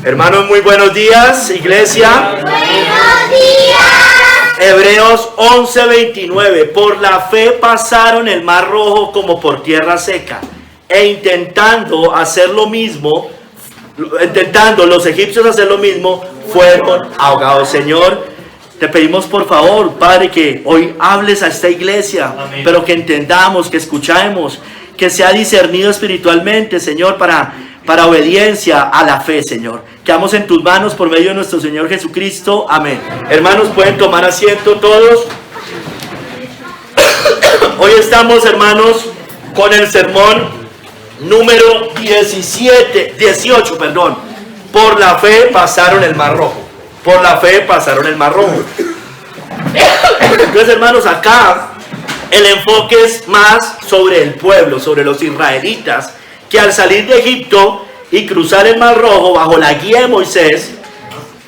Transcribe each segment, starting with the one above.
Hermanos, muy buenos días, iglesia. Buenos días. Hebreos 11:29. Por la fe pasaron el mar rojo como por tierra seca, e intentando los egipcios hacer lo mismo, fueron ahogados. Señor, te pedimos por favor, Padre, que hoy hables a esta iglesia. Amén. Pero que entendamos, que escuchemos, que sea discernido espiritualmente, Señor, para obediencia a la fe, Señor. Quedamos en tus manos por medio de nuestro Señor Jesucristo. Amén. Hermanos, pueden tomar asiento todos. Hoy estamos, hermanos, con el sermón número 18. Por la fe pasaron el mar rojo. Por la fe pasaron el mar rojo. Entonces, hermanos, acá el enfoque es más sobre el pueblo, sobre los israelitas, que al salir de Egipto y cruzar el mar rojo bajo la guía de Moisés,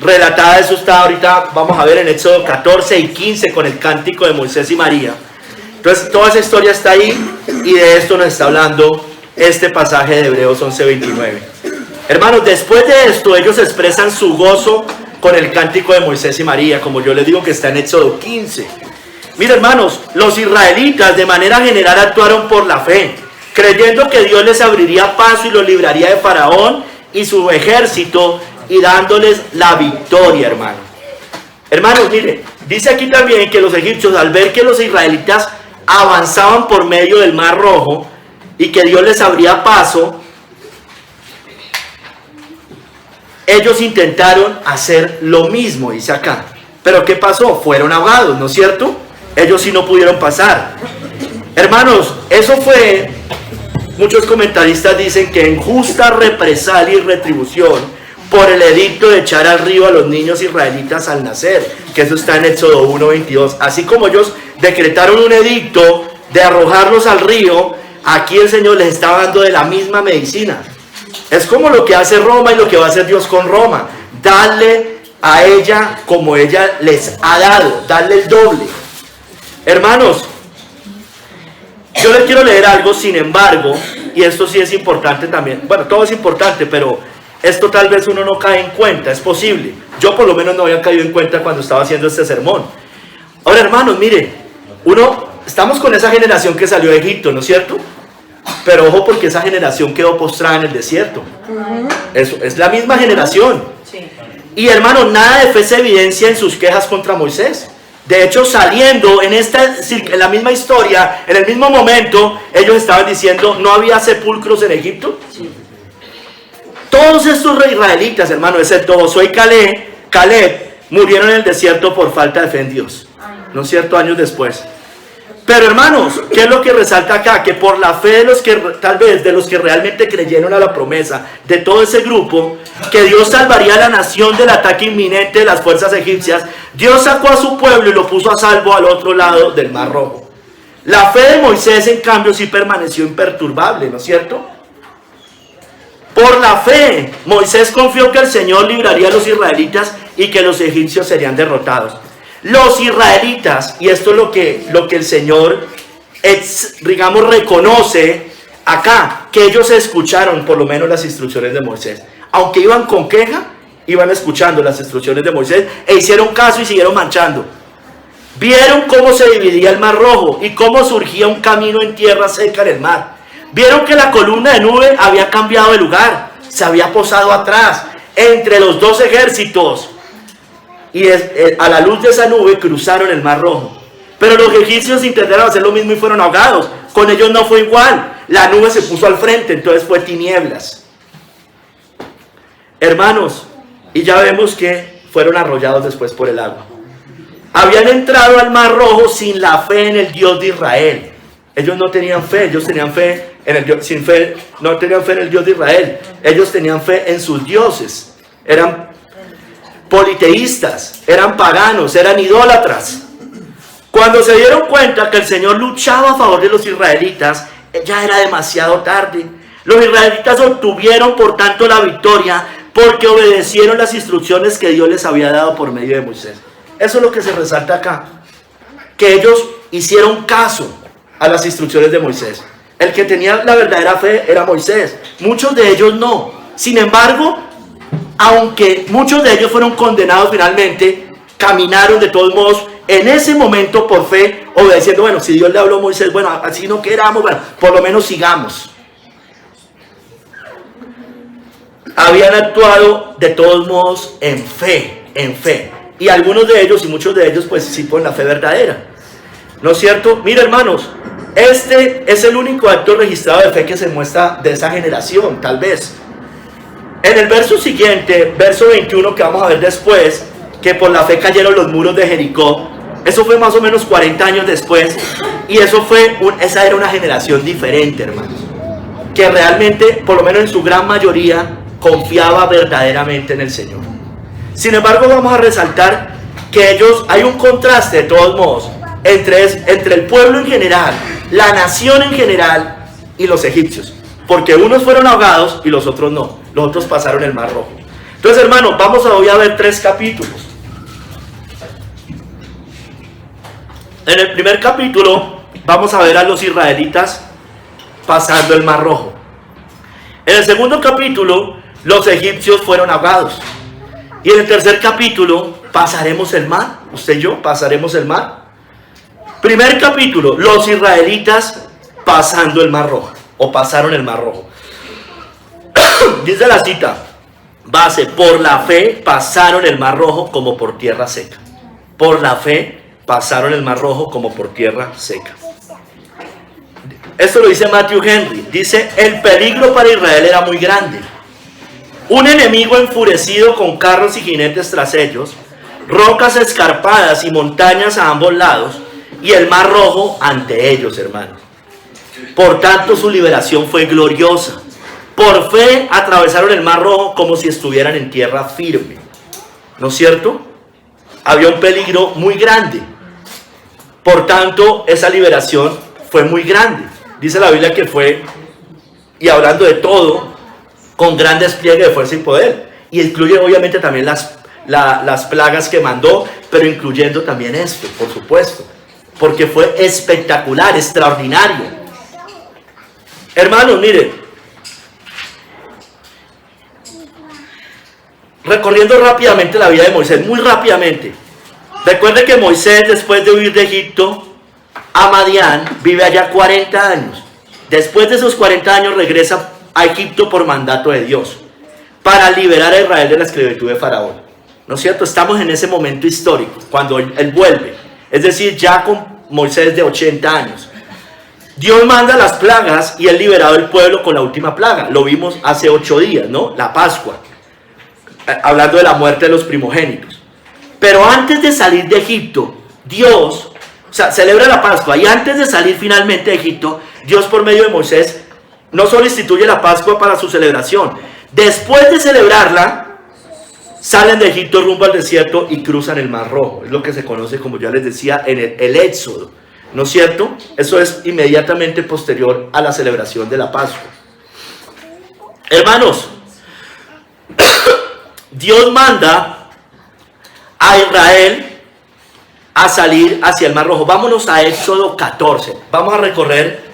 relatada, eso está ahorita, vamos a ver en Éxodo 14 y 15 con el cántico de Moisés y María. Entonces toda esa historia está ahí y de esto nos está hablando este pasaje de Hebreos 11:29. Hermanos, después de esto ellos expresan su gozo con el cántico de Moisés y María, como yo les digo que está en Éxodo 15. Mira, hermanos, los israelitas de manera general actuaron por la fe, creyendo que Dios les abriría paso y los libraría de Faraón y su ejército y dándoles la victoria, hermano. Hermanos, mire, dice aquí también que los egipcios, al ver que los israelitas avanzaban por medio del mar rojo y que Dios les abría paso, ellos intentaron hacer lo mismo, dice acá. Pero ¿qué pasó? Fueron ahogados, ¿no es cierto? Ellos sí no pudieron pasar. Hermanos, eso fue, muchos comentaristas dicen que en justa represalia y retribución por el edicto de echar al río a los niños israelitas al nacer, que eso está en Éxodo 1:22. Así como ellos decretaron un edicto de arrojarlos al río, aquí el Señor les estaba dando de la misma medicina. Es como lo que hace Roma y lo que va a hacer Dios con Roma: darle a ella como ella les ha dado, darle el doble. Hermanos, yo les quiero leer algo, sin embargo, y esto sí es importante también. Bueno, todo es importante, pero esto tal vez uno no cae en cuenta, es posible. Yo por lo menos no había caído en cuenta cuando estaba haciendo este sermón. Ahora, hermanos, mire, estamos con esa generación que salió de Egipto, ¿no es cierto? Pero ojo, porque esa generación quedó postrada en el desierto. Eso, es la misma generación. Y hermanos, nada de fe se evidencia en sus quejas contra Moisés. De hecho, saliendo en la misma historia, en el mismo momento, ellos estaban diciendo: ¿no había sepulcros en Egipto? Sí. Todos estos israelitas, hermanos, excepto Josué y Caleb, murieron en el desierto por falta de fe en Dios. ¿No es cierto? Años después. Pero, hermanos, ¿qué es lo que resalta acá? Que por la fe de los que realmente creyeron a la promesa, de todo ese grupo, que Dios salvaría a la nación del ataque inminente de las fuerzas egipcias, Dios sacó a su pueblo y lo puso a salvo al otro lado del Mar Rojo. La fe de Moisés, en cambio, sí permaneció imperturbable, ¿no es cierto? Por la fe, Moisés confió que el Señor libraría a los israelitas y que los egipcios serían derrotados. Los israelitas, y esto es lo que el Señor, digamos, reconoce acá, que ellos escucharon por lo menos las instrucciones de Moisés. Aunque iban con queja, iban escuchando las instrucciones de Moisés e hicieron caso y siguieron marchando. Vieron cómo se dividía el Mar Rojo y cómo surgía un camino en tierra seca en el mar. Vieron que la columna de nube había cambiado de lugar, se había posado atrás, entre los dos ejércitos. Y a la luz de esa nube cruzaron el Mar Rojo. Pero los egipcios intentaron hacer lo mismo y fueron ahogados. Con ellos no fue igual. La nube se puso al frente, entonces fue tinieblas. Hermanos, y ya vemos que fueron arrollados después por el agua. Habían entrado al Mar Rojo sin la fe en el Dios de Israel. Ellos no tenían fe, ellos tenían fe en el Dios, sin fe, no tenían fe en el Dios de Israel. Ellos tenían fe en sus dioses. Eran politeístas, eran paganos, eran idólatras. Cuando se dieron cuenta que el Señor luchaba a favor de los israelitas, ya era demasiado tarde. Los israelitas obtuvieron por tanto la victoria porque obedecieron las instrucciones que Dios les había dado por medio de Moisés. Eso es lo que se resalta acá, que ellos hicieron caso a las instrucciones de Moisés. El que tenía la verdadera fe era Moisés, muchos de ellos no. Sin embargo, aunque muchos de ellos fueron condenados finalmente, caminaron de todos modos en ese momento por fe, obedeciendo. Bueno, si Dios le habló a Moisés, bueno, así no queramos, bueno, por lo menos sigamos. Habían actuado de todos modos en fe, en fe. Y algunos de ellos, y muchos de ellos, pues sí, por la fe verdadera. ¿No es cierto? Mira, hermanos, este es el único acto registrado de fe que se muestra de esa generación, tal vez. En el verso siguiente, verso 21, que vamos a ver después, que por la fe cayeron los muros de Jericó. Eso fue más o menos 40 años después. Y esa era una generación diferente, hermanos. Que realmente, por lo menos en su gran mayoría, confiaba verdaderamente en el Señor. Sin embargo, vamos a resaltar que hay un contraste de todos modos entre el pueblo en general, la nación en general y los egipcios, porque unos fueron ahogados y los otros no. Los otros pasaron el Mar Rojo. Entonces, hermanos, vamos hoy a ver 3 capítulos. En el primer capítulo vamos a ver a los israelitas pasando el Mar Rojo. En el segundo capítulo, los egipcios fueron ahogados. Y en el tercer capítulo, pasaremos el mar. Usted y yo pasaremos el mar. Primer capítulo, los israelitas pasando el Mar Rojo, o pasaron el Mar Rojo. Dice la cita base: por la fe pasaron el Mar Rojo como por tierra seca. Por la fe pasaron el Mar Rojo como por tierra seca. Esto lo dice Matthew Henry. Dice: el peligro para Israel era muy grande. Un enemigo enfurecido con carros y jinetes tras ellos, rocas escarpadas y montañas a ambos lados, y el Mar Rojo ante ellos, hermanos. Por tanto, su liberación fue gloriosa. Por fe atravesaron el Mar Rojo como si estuvieran en tierra firme. ¿No es cierto? Había un peligro muy grande. Por tanto, esa liberación fue muy grande. Dice la Biblia que fue, y hablando de todo, con gran despliegue de fuerza y poder. Y incluye obviamente también las plagas que mandó, pero incluyendo también esto, por supuesto. Porque fue espectacular, extraordinario. Hermanos, miren. Recorriendo rápidamente la vida de Moisés, muy rápidamente. Recuerde que Moisés, después de huir de Egipto a Madián, vive allá 40 años. Después de esos 40 años regresa a Egipto por mandato de Dios, para liberar a Israel de la esclavitud de Faraón. ¿No es cierto? Estamos en ese momento histórico, cuando él vuelve. Es decir, ya con Moisés de 80 años. Dios manda las plagas y él liberado el pueblo con la última plaga. Lo vimos hace 8 días, ¿no? La Pascua. Hablando de la muerte de los primogénitos. Pero antes de salir de Egipto, Dios, celebra la Pascua, y antes de salir finalmente de Egipto, Dios por medio de Moisés no solo instituye la Pascua para su celebración. Después de celebrarla, salen de Egipto rumbo al desierto y cruzan el Mar Rojo. Es lo que se conoce, como ya les decía, en el Éxodo. ¿No es cierto? Eso es inmediatamente posterior a la celebración de la Pascua. Hermanos, Dios manda a Israel a salir hacia el Mar Rojo. Vámonos a Éxodo 14. Vamos a recorrer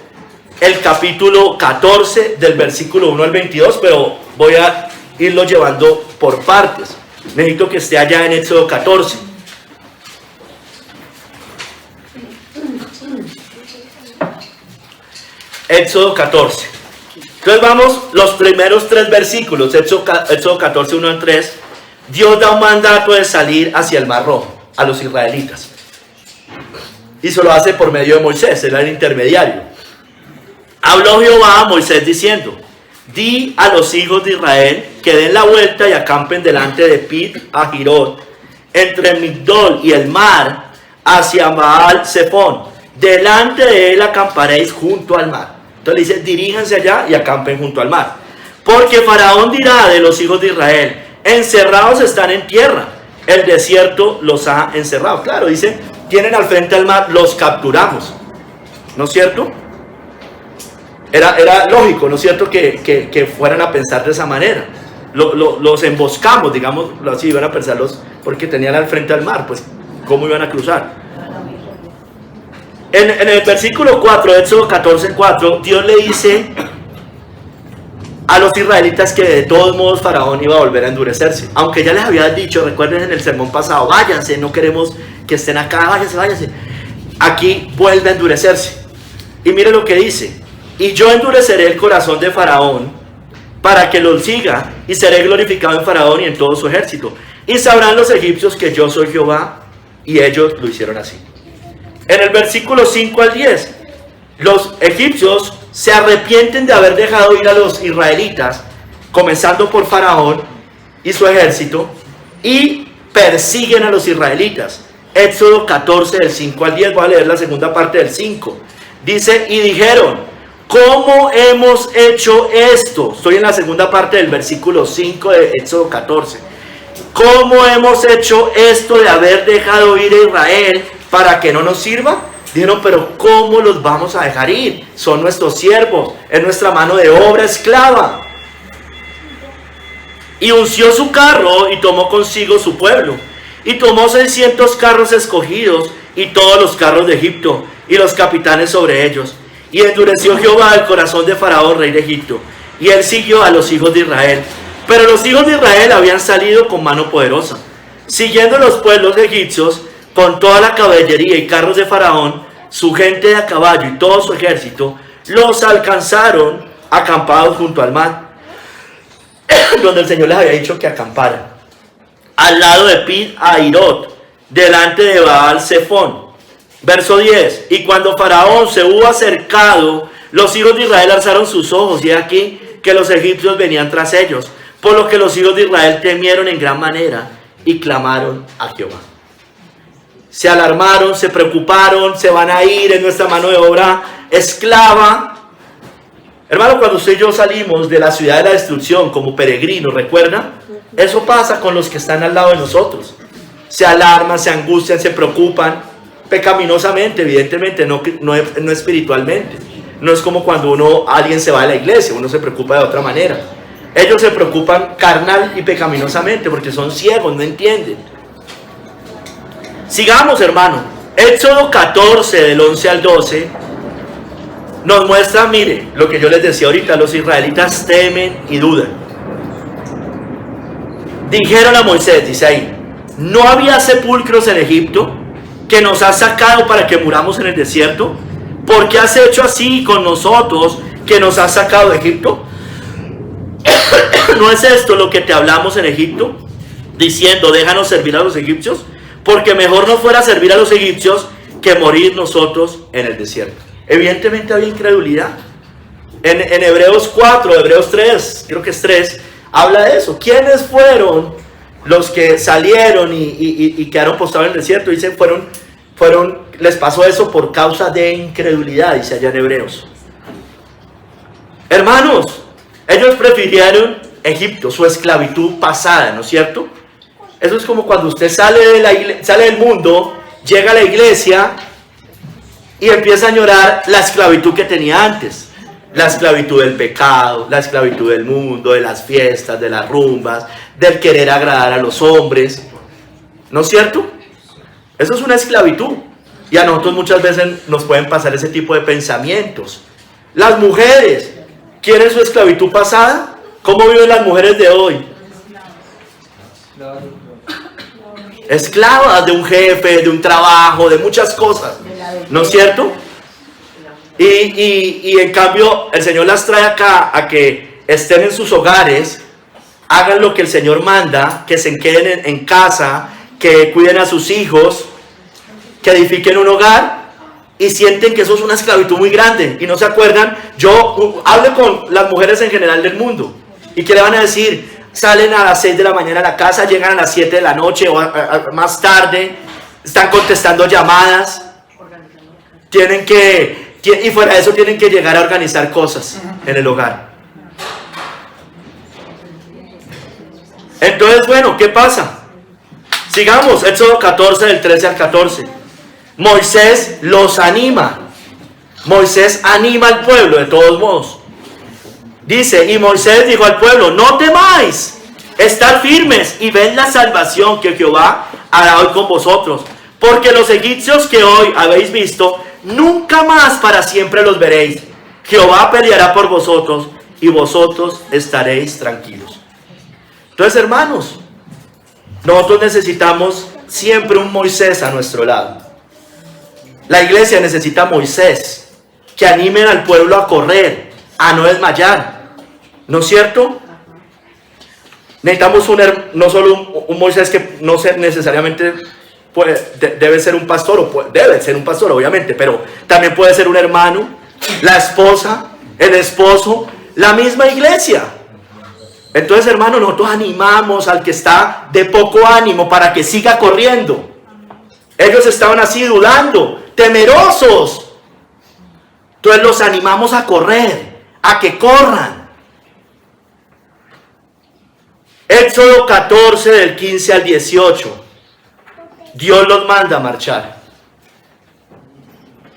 el capítulo 14 del versículo 1 al 22, pero voy a irlo llevando por partes. Necesito que esté allá en Éxodo 14. Éxodo 14. Entonces vamos, los primeros 3 versículos, Éxodo 14, 1 al 3. Dios da un mandato de salir hacia el Mar Rojo a los israelitas. Y se lo hace por medio de Moisés, él era el intermediario. Habló Jehová a Moisés diciendo: di a los hijos de Israel que den la vuelta y acampen delante de Pit Ahirot, entre Migdol y el mar, hacia Baal Zephón. Delante de él acamparéis junto al mar. Entonces dice: diríjanse allá y acampen junto al mar. Porque Faraón dirá de los hijos de Israel: encerrados están en tierra, el desierto los ha encerrado. Claro, dice, tienen al frente al mar, los capturamos. ¿No es cierto? Era lógico, ¿no es cierto?, que fueran a pensar de esa manera. Los emboscamos, digamos así, iban a pensarlos, porque tenían al frente al mar, pues, ¿cómo iban a cruzar? En el versículo 4, Éxodo 14, 4, Dios le dice a los israelitas que de todos modos Faraón iba a volver a endurecerse. Aunque ya les había dicho, recuerden en el sermón pasado, váyanse, no queremos que estén acá, váyanse. Aquí vuelve a endurecerse. Y mire lo que dice: y yo endureceré el corazón de Faraón para que los siga, y seré glorificado en Faraón y en todo su ejército. Y sabrán los egipcios que yo soy Jehová. Y ellos lo hicieron así. En el versículo 5 al 10, los egipcios se arrepienten de haber dejado ir a los israelitas, comenzando por Faraón y su ejército, y persiguen a los israelitas. Éxodo 14 del 5 al 10, voy a leer la segunda parte del 5. Dice: y dijeron, ¿cómo hemos hecho esto? Estoy en la segunda parte del versículo 5 de Éxodo 14. ¿Cómo hemos hecho esto de haber dejado ir a Israel para que no nos sirva? Dijeron, pero ¿cómo los vamos a dejar ir? Son nuestros siervos, es nuestra mano de obra esclava. Y unció su carro y tomó consigo su pueblo. Y tomó 600 carros escogidos y todos los carros de Egipto y los capitanes sobre ellos. Y endureció Jehová el corazón de Faraón, rey de Egipto. Y él siguió a los hijos de Israel. Pero los hijos de Israel habían salido con mano poderosa, siguiendo los pueblos egipcios con toda la caballería y carros de Faraón, su gente de a caballo y todo su ejército. Los alcanzaron acampados junto al mar, donde el Señor les había dicho que acamparan, al lado de Pi Hairot, delante de Baal Zephón. Verso 10: y cuando Faraón se hubo acercado, los hijos de Israel alzaron sus ojos, y aquí que los egipcios venían tras ellos. Por lo que los hijos de Israel temieron en gran manera y clamaron a Jehová. Se alarmaron, se preocuparon, se van a ir en nuestra mano de obra esclava. Hermano, cuando usted y yo salimos de la ciudad de la destrucción como peregrinos, ¿recuerda? Eso pasa con los que están al lado de nosotros. Se alarman, se angustian, se preocupan, pecaminosamente, evidentemente, no espiritualmente. No es como cuando alguien se va de la iglesia, uno se preocupa de otra manera. Ellos se preocupan carnal y pecaminosamente porque son ciegos, no entienden. Sigamos, hermano. Éxodo 14 del 11 al 12 nos muestra, mire, lo que yo les decía ahorita: los israelitas temen y dudan. Dijeron a Moisés, dice ahí: ¿no había sepulcros en Egipto que nos has sacado para que muramos en el desierto? ¿Por qué has hecho así con nosotros que nos has sacado de Egipto? ¿No es esto lo que te hablamos en Egipto, diciendo, déjanos servir a los egipcios? Porque mejor nos fuera servir a los egipcios que morir nosotros en el desierto. Evidentemente había incredulidad. En Hebreos 4, Hebreos 3, creo que es 3, habla de eso. ¿Quiénes fueron los que salieron y quedaron postrados en el desierto? Dicen, les pasó eso por causa de incredulidad, dice allá en Hebreos. Hermanos, ellos prefirieron Egipto, su esclavitud pasada, ¿no es cierto? Eso es como cuando usted sale del mundo, llega a la iglesia y empieza a añorar la esclavitud que tenía antes. La esclavitud del pecado, la esclavitud del mundo, de las fiestas, de las rumbas, del querer agradar a los hombres. ¿No es cierto? Eso es una esclavitud. Y a nosotros muchas veces nos pueden pasar ese tipo de pensamientos. Las mujeres, ¿quieren su esclavitud pasada? ¿Cómo viven las mujeres de hoy? Esclavas de un jefe, de un trabajo, de muchas cosas. ¿No es cierto? Y en cambio el Señor las trae acá a que estén en sus hogares, hagan lo que el Señor manda, que se queden en casa, que cuiden a sus hijos, que edifiquen un hogar, y sienten que eso es una esclavitud muy grande y no se acuerdan. Yo hablo con las mujeres en general del mundo y ¿qué le van a decir? Salen a las 6 de la mañana a la casa, llegan a las 7 de la noche o más tarde, están contestando llamadas, y fuera de eso tienen que llegar a organizar cosas en el hogar. Entonces, bueno, ¿qué pasa? Sigamos, Éxodo 14 del 13 al 14. Moisés los anima. Moisés anima al pueblo de todos modos. Dice, y Moisés dijo al pueblo, no temáis, estad firmes y ved la salvación que Jehová hará hoy con vosotros. Porque los egipcios que hoy habéis visto, nunca más para siempre los veréis. Jehová peleará por vosotros y vosotros estaréis tranquilos. Entonces, hermanos, nosotros necesitamos siempre un Moisés a nuestro lado. La iglesia necesita a Moisés, que animen al pueblo a correr, a no desmayar, ¿no es cierto? Necesitamos no solo un Moisés que no necesariamente debe ser un pastor, debe ser un pastor obviamente, pero también puede ser un hermano, la esposa, el esposo, la misma iglesia. Entonces, hermano, nosotros animamos al que está de poco ánimo para que siga corriendo. Ellos estaban así dudando, temerosos. Entonces los animamos a correr, a que corran. Éxodo 14 del 15 al 18. Dios los manda a marchar.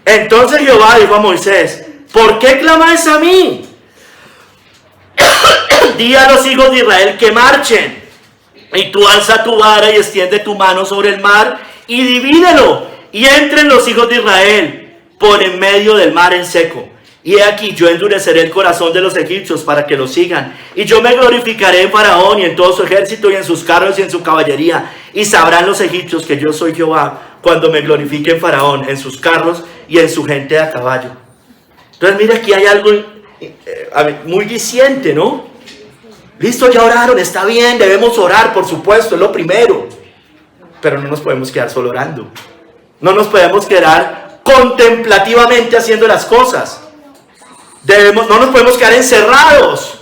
Entonces Jehová dijo a Moisés: ¿por qué clamáis a mí? Di a los hijos de Israel que marchen. Y tú alza tu vara y extiende tu mano sobre el mar y divídelo, y entren los hijos de Israel por en medio del mar en seco. Y he aquí, yo endureceré el corazón de los egipcios para que los sigan. Y yo me glorificaré en Faraón y en todo su ejército y en sus carros y en su caballería. Y sabrán los egipcios que yo soy Jehová cuando me glorifique en Faraón, en sus carros y en su gente de a caballo. Entonces mira, aquí hay algo muy diciente, ¿no? Listo, ya oraron, está bien, debemos orar, por supuesto, es lo primero. Pero no nos podemos quedar solo orando. No nos podemos quedar contemplativamente haciendo las cosas. No nos podemos quedar encerrados.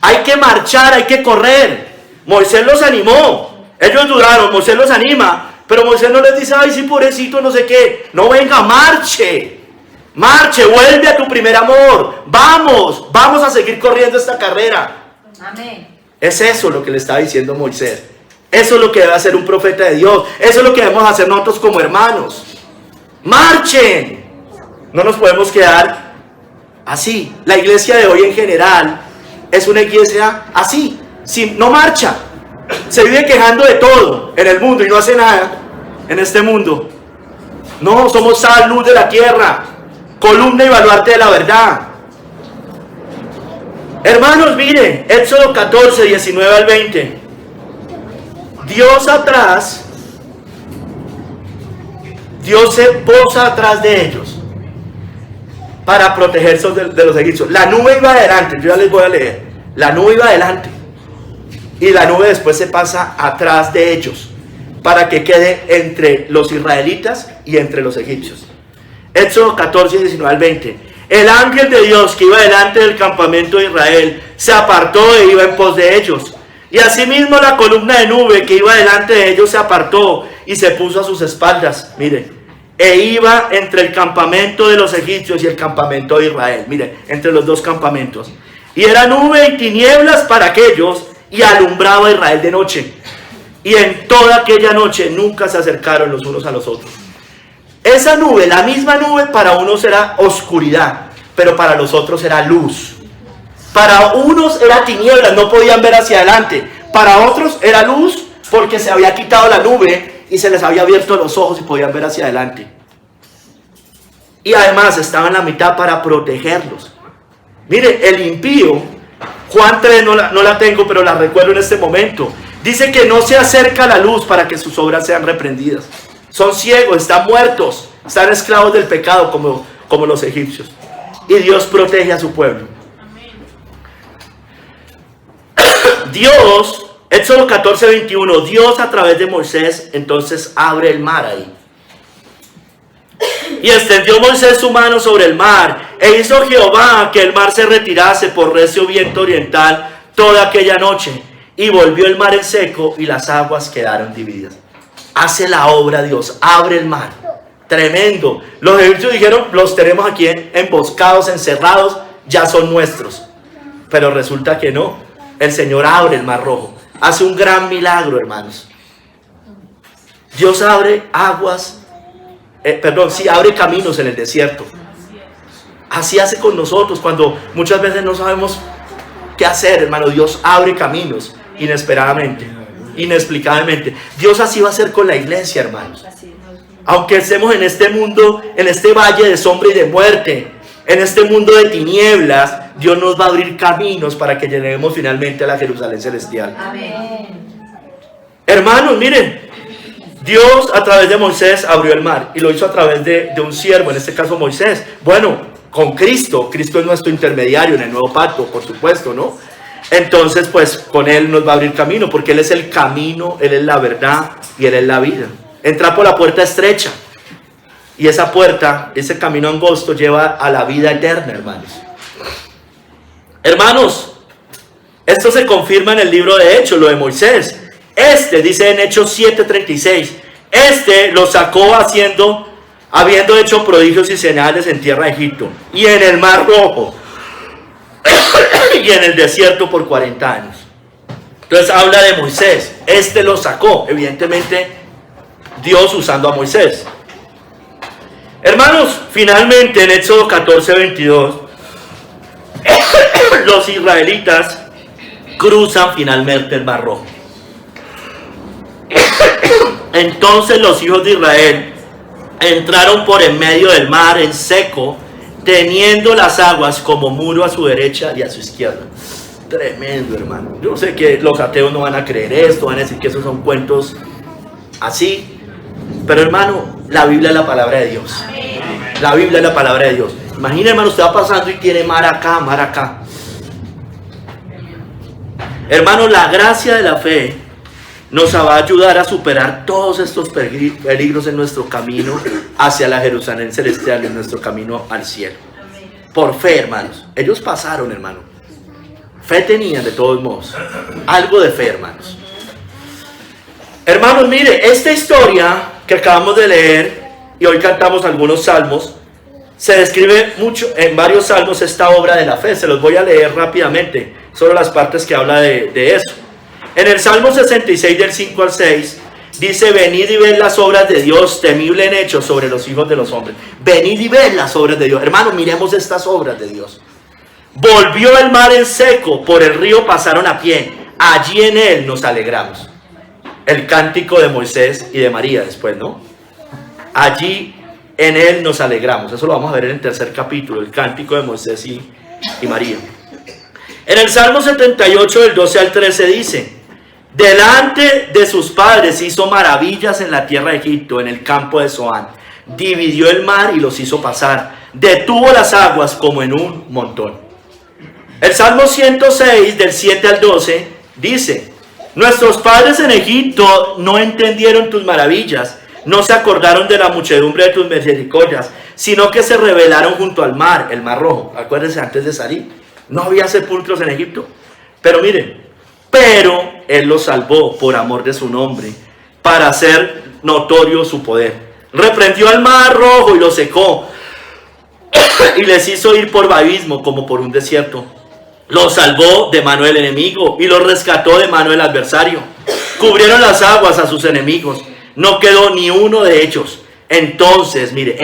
Hay que marchar, hay que correr. Moisés los animó. Ellos dudaron, Moisés los anima. Pero Moisés no les dice: ay, sí, pobrecito, no sé qué. No, venga, marche. Marche, vuelve a tu primer amor. Vamos a seguir corriendo esta carrera. Amén. Es eso lo que le estaba diciendo Moisés. Eso es lo que debe hacer un profeta de Dios. Eso es lo que debemos hacer nosotros como hermanos. Marchen. No nos podemos quedar así. La iglesia de hoy en general es una iglesia así, no marcha. Se vive quejando de todo en el mundo y no hace nada en este mundo. No, somos sal, luz de la tierra, columna y baluarte de la verdad. Hermanos, miren, Éxodo 14, 19 al 20. Dios se posa atrás de ellos para protegerse de los egipcios. La nube iba adelante, yo ya les voy a leer. La nube iba adelante y la nube después se pasa atrás de ellos para que quede entre los israelitas y entre los egipcios. Éxodo 14, 19 al 20. El ángel de Dios que iba delante del campamento de Israel se apartó e iba en pos de ellos. Y asimismo la columna de nube que iba delante de ellos se apartó y se puso a sus espaldas. Mire, e iba entre el campamento de los egipcios y el campamento de Israel. Mire, entre los dos campamentos. Y era nube y tinieblas para aquellos y alumbraba a Israel de noche. Y en toda aquella noche nunca se acercaron los unos a los otros. Esa nube, la misma nube, para unos era oscuridad, pero para los otros era luz. Para unos era tinieblas, no podían ver hacia adelante. Para otros era luz porque se había quitado la nube y se les había abierto los ojos y podían ver hacia adelante. Y además estaba en la mitad para protegerlos. Mire, el impío, Juan 3 no la tengo, pero la recuerdo en este momento. Dice que no se acerca a la luz para que sus obras sean reprendidas. Son ciegos, están muertos, están esclavos del pecado como los egipcios. Y Dios protege a su pueblo. Dios, Éxodo 14, 21, Dios a través de Moisés entonces abre el mar ahí. Y extendió Moisés su mano sobre el mar, e hizo Jehová que el mar se retirase por recio viento oriental toda aquella noche, y volvió el mar en seco, y las aguas quedaron divididas. Hace la obra Dios, abre el mar. Tremendo. Los egipcios dijeron: los tenemos aquí emboscados, encerrados, ya son nuestros. Pero resulta que no. El Señor abre el mar rojo. Hace un gran milagro, hermanos. Dios abre aguas, abre caminos en el desierto. Así hace con nosotros cuando muchas veces no sabemos qué hacer, hermano. Dios abre caminos inesperadamente, inexplicablemente. Dios así va a hacer con la iglesia, hermanos. Aunque estemos en este mundo, en este valle de sombra y de muerte, En este mundo de tinieblas, Dios nos va a abrir caminos para que lleguemos finalmente a la Jerusalén celestial. Amén. Hermanos, miren, Dios a través de Moisés abrió el mar y lo hizo a través de un siervo, en este caso Moisés. Bueno, con Cristo es nuestro intermediario en el nuevo pacto, por supuesto, ¿no? Entonces, pues con Él nos va a abrir camino, porque Él es el camino, Él es la verdad y Él es la vida. Entra por la puerta estrecha y esa puerta, ese camino angosto lleva a la vida eterna, hermanos. Hermanos, esto se confirma en el libro de Hechos, lo de Moisés. Dice en Hechos 7:36, lo sacó habiendo hecho prodigios y señales en tierra de Egipto y en el Mar Rojo y en el desierto por 40 años. Entonces habla de Moisés, lo sacó, evidentemente Dios usando a Moisés. Hermanos, finalmente en Éxodo 14:22, los israelitas cruzan finalmente el Mar Rojo. Entonces los hijos de Israel entraron por en medio del mar en seco, teniendo las aguas como muro a su derecha y a su izquierda. Tremendo, hermano. Yo sé que los ateos no van a creer esto, van a decir que esos son cuentos así, pero hermano, la Biblia es la palabra de Dios. La Biblia es la palabra de Dios. Imagina, hermano, usted va pasando y tiene mar acá, mar acá. Hermano, la gracia de la fe nos va a ayudar a superar todos estos peligros en nuestro camino hacia la Jerusalén celestial, en nuestro camino al cielo. Por fe, hermanos. Ellos pasaron, hermano. Fe tenían de todos modos. Algo de fe, hermanos. Hermanos, mire, esta historia que acabamos de leer, y hoy cantamos algunos salmos, se describe mucho en varios salmos esta obra de la fe. Se los voy a leer rápidamente, solo las partes que habla de eso. En el Salmo 66 del 5 al 6 dice: venid y ved las obras de Dios, temible en hechos sobre los hijos de los hombres. Venid y ved las obras de Dios. Hermano, miremos estas obras de Dios. Volvió el mar en seco, por el río pasaron a pie, allí en él nos alegramos. El cántico de Moisés y de María después, ¿no? Allí en él nos alegramos. Eso lo vamos a ver en el tercer capítulo, el cántico de Moisés y María. En el Salmo 78 del 12 al 13 dice: delante de sus padres hizo maravillas en la tierra de Egipto, en el campo de Zoán. Dividió el mar y los hizo pasar. Detuvo las aguas como en un montón. El Salmo 106 del 7 al 12 dice: nuestros padres en Egipto no entendieron tus maravillas, no se acordaron de la muchedumbre de tus misericordias, sino que se rebelaron junto al mar, el Mar Rojo. Acuérdense, antes de salir no había sepulcros en Egipto. Pero miren, pero Él los salvó por amor de su nombre, para hacer notorio su poder. Reprendió al Mar Rojo y lo secó, y les hizo ir por abismo como por un desierto. Los salvó de mano del enemigo y los rescató de mano del adversario. Cubrieron las aguas a sus enemigos, no quedó ni uno de ellos. Entonces, mire,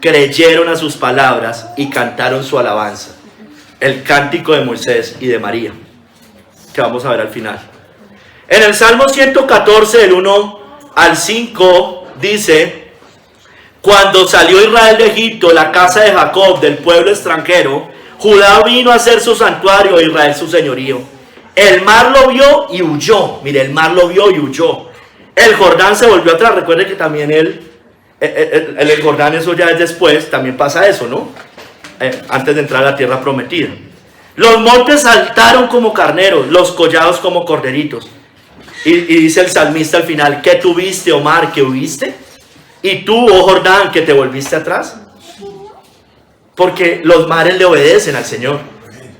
creyeron a sus palabras y cantaron su alabanza. El cántico de Moisés y de María, que vamos a ver al final. En el Salmo 114, del 1 al 5, dice: cuando salió Israel de Egipto, la casa de Jacob, del pueblo extranjero, Judá vino a ser su santuario, Israel su señorío. El mar lo vio y huyó. Mire, el mar lo vio y huyó. El Jordán se volvió atrás. Recuerde que también el Jordán, eso ya es después, también pasa eso, ¿no? Antes de entrar a la tierra prometida. Los montes saltaron como carneros, los collados como corderitos. Y dice el salmista al final: ¿qué tuviste, oh mar, que huiste? Y tú, oh Jordán, que te volviste atrás. Porque los mares le obedecen al Señor,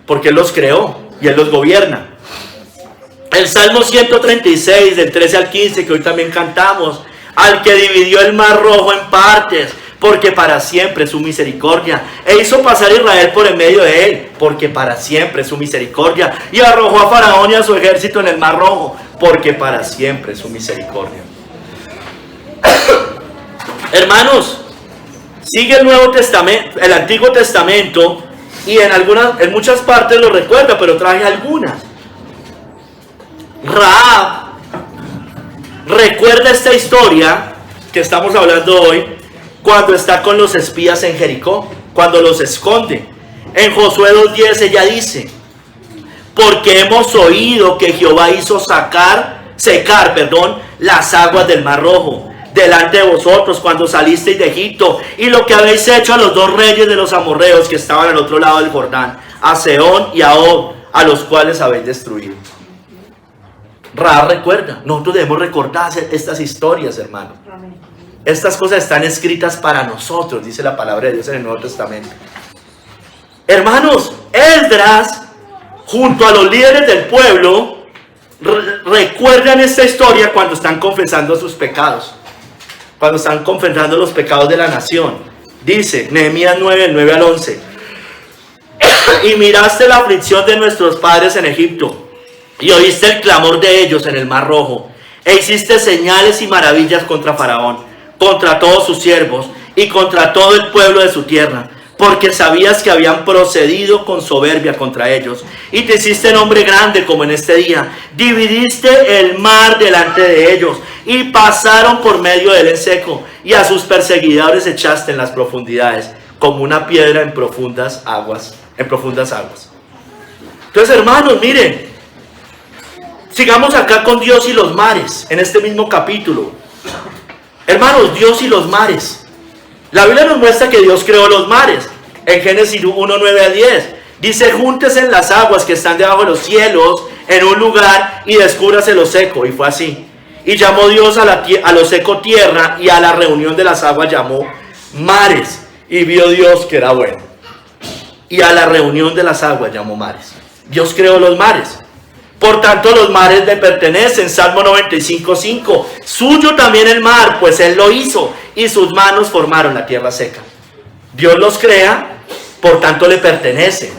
porque Él los creó y Él los gobierna. El Salmo 136 del 13 al 15, que hoy también cantamos: al que dividió el mar rojo en partes, porque para siempre es su misericordia, e hizo pasar a Israel por en medio de él, porque para siempre es su misericordia, y arrojó a Faraón y a su ejército en el mar rojo, porque para siempre es su misericordia. Hermanos, sigue el Nuevo Testamento, el Antiguo Testamento, y en muchas partes lo recuerda, pero traje algunas. Rahab recuerda esta historia que estamos hablando hoy, cuando está con los espías en Jericó. cuando los esconde. En Josué 2:10 ella dice: porque hemos oído que Jehová hizo secar, las aguas del Mar Rojo delante de vosotros cuando salisteis de Egipto, y lo que habéis hecho a los dos reyes de los amorreos que estaban al otro lado del Jordán, a Sehón y a Og, a los cuales habéis destruido. Ra recuerda, nosotros debemos recordar estas historias, hermano. Estas cosas están escritas para nosotros, dice la palabra de Dios en el Nuevo Testamento. Hermanos, Esdras, junto a los líderes del pueblo, recuerdan esta historia cuando están confesando sus pecados, cuando están confesando los pecados de la nación. Dice Nehemías 9, del 9 al 11: y miraste la aflicción de nuestros padres en Egipto, y oíste el clamor de ellos en el Mar Rojo, e hiciste señales y maravillas contra Faraón, contra todos sus siervos, y contra todo el pueblo de su tierra, porque sabías que habían procedido con soberbia contra ellos, y te hiciste nombre grande como en este día. Dividiste el mar delante de ellos, y pasaron por medio de él en seco, y a sus perseguidores echaste en las profundidades, como una piedra en profundas aguas. Entonces, hermanos, miren, sigamos acá con Dios y los mares, en este mismo capítulo. Hermanos, Dios y los mares. La Biblia nos muestra que Dios creó los mares. En Génesis 1, 9 a 10. Dice: júntese las aguas que están debajo de los cielos en un lugar y descúbrase lo seco. Y fue así. Y llamó Dios a lo seco tierra, y a la reunión de las aguas llamó mares. Y vio Dios que era bueno. Y a la reunión de las aguas llamó mares. Dios creó los mares. Por tanto, los mares le pertenecen. Salmo 95, 5. Suyo también el mar, pues él lo hizo, y sus manos formaron la tierra seca. Dios los crea, por tanto le pertenecen.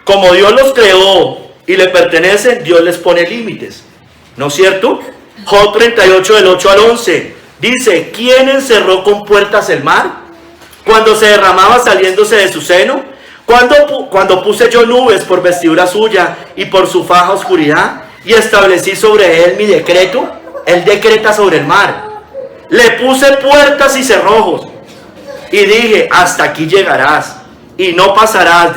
Como Dios los creó y le pertenecen, Dios les pone límites, ¿no es cierto? Job 38, del 8 al 11 dice: ¿quién encerró con puertas el mar, cuando se derramaba saliéndose de su seno? Cuando puse yo nubes por vestidura suya, y por su faja oscuridad, y establecí sobre él mi decreto. Él decreta sobre el mar. Le puse puertas y cerrojos, y dije: hasta aquí llegarás, y no pasarás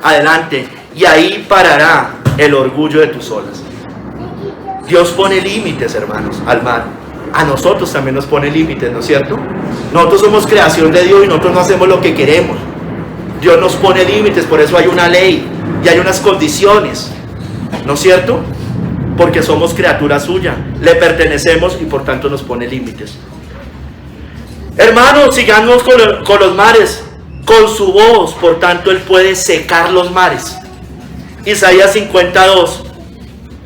adelante, y ahí parará el orgullo de tus olas. Dios pone límites, hermanos, al mar. A nosotros también nos pone límites, ¿no es cierto? Nosotros somos creación de Dios, y nosotros no hacemos lo que queremos. Dios nos pone límites, por eso hay una ley y hay unas condiciones, ¿no es cierto? Porque somos criatura suya, le pertenecemos, y por tanto nos pone límites. Hermanos, sigamos con los mares. Con su voz, por tanto, él puede secar los mares. Isaías 52.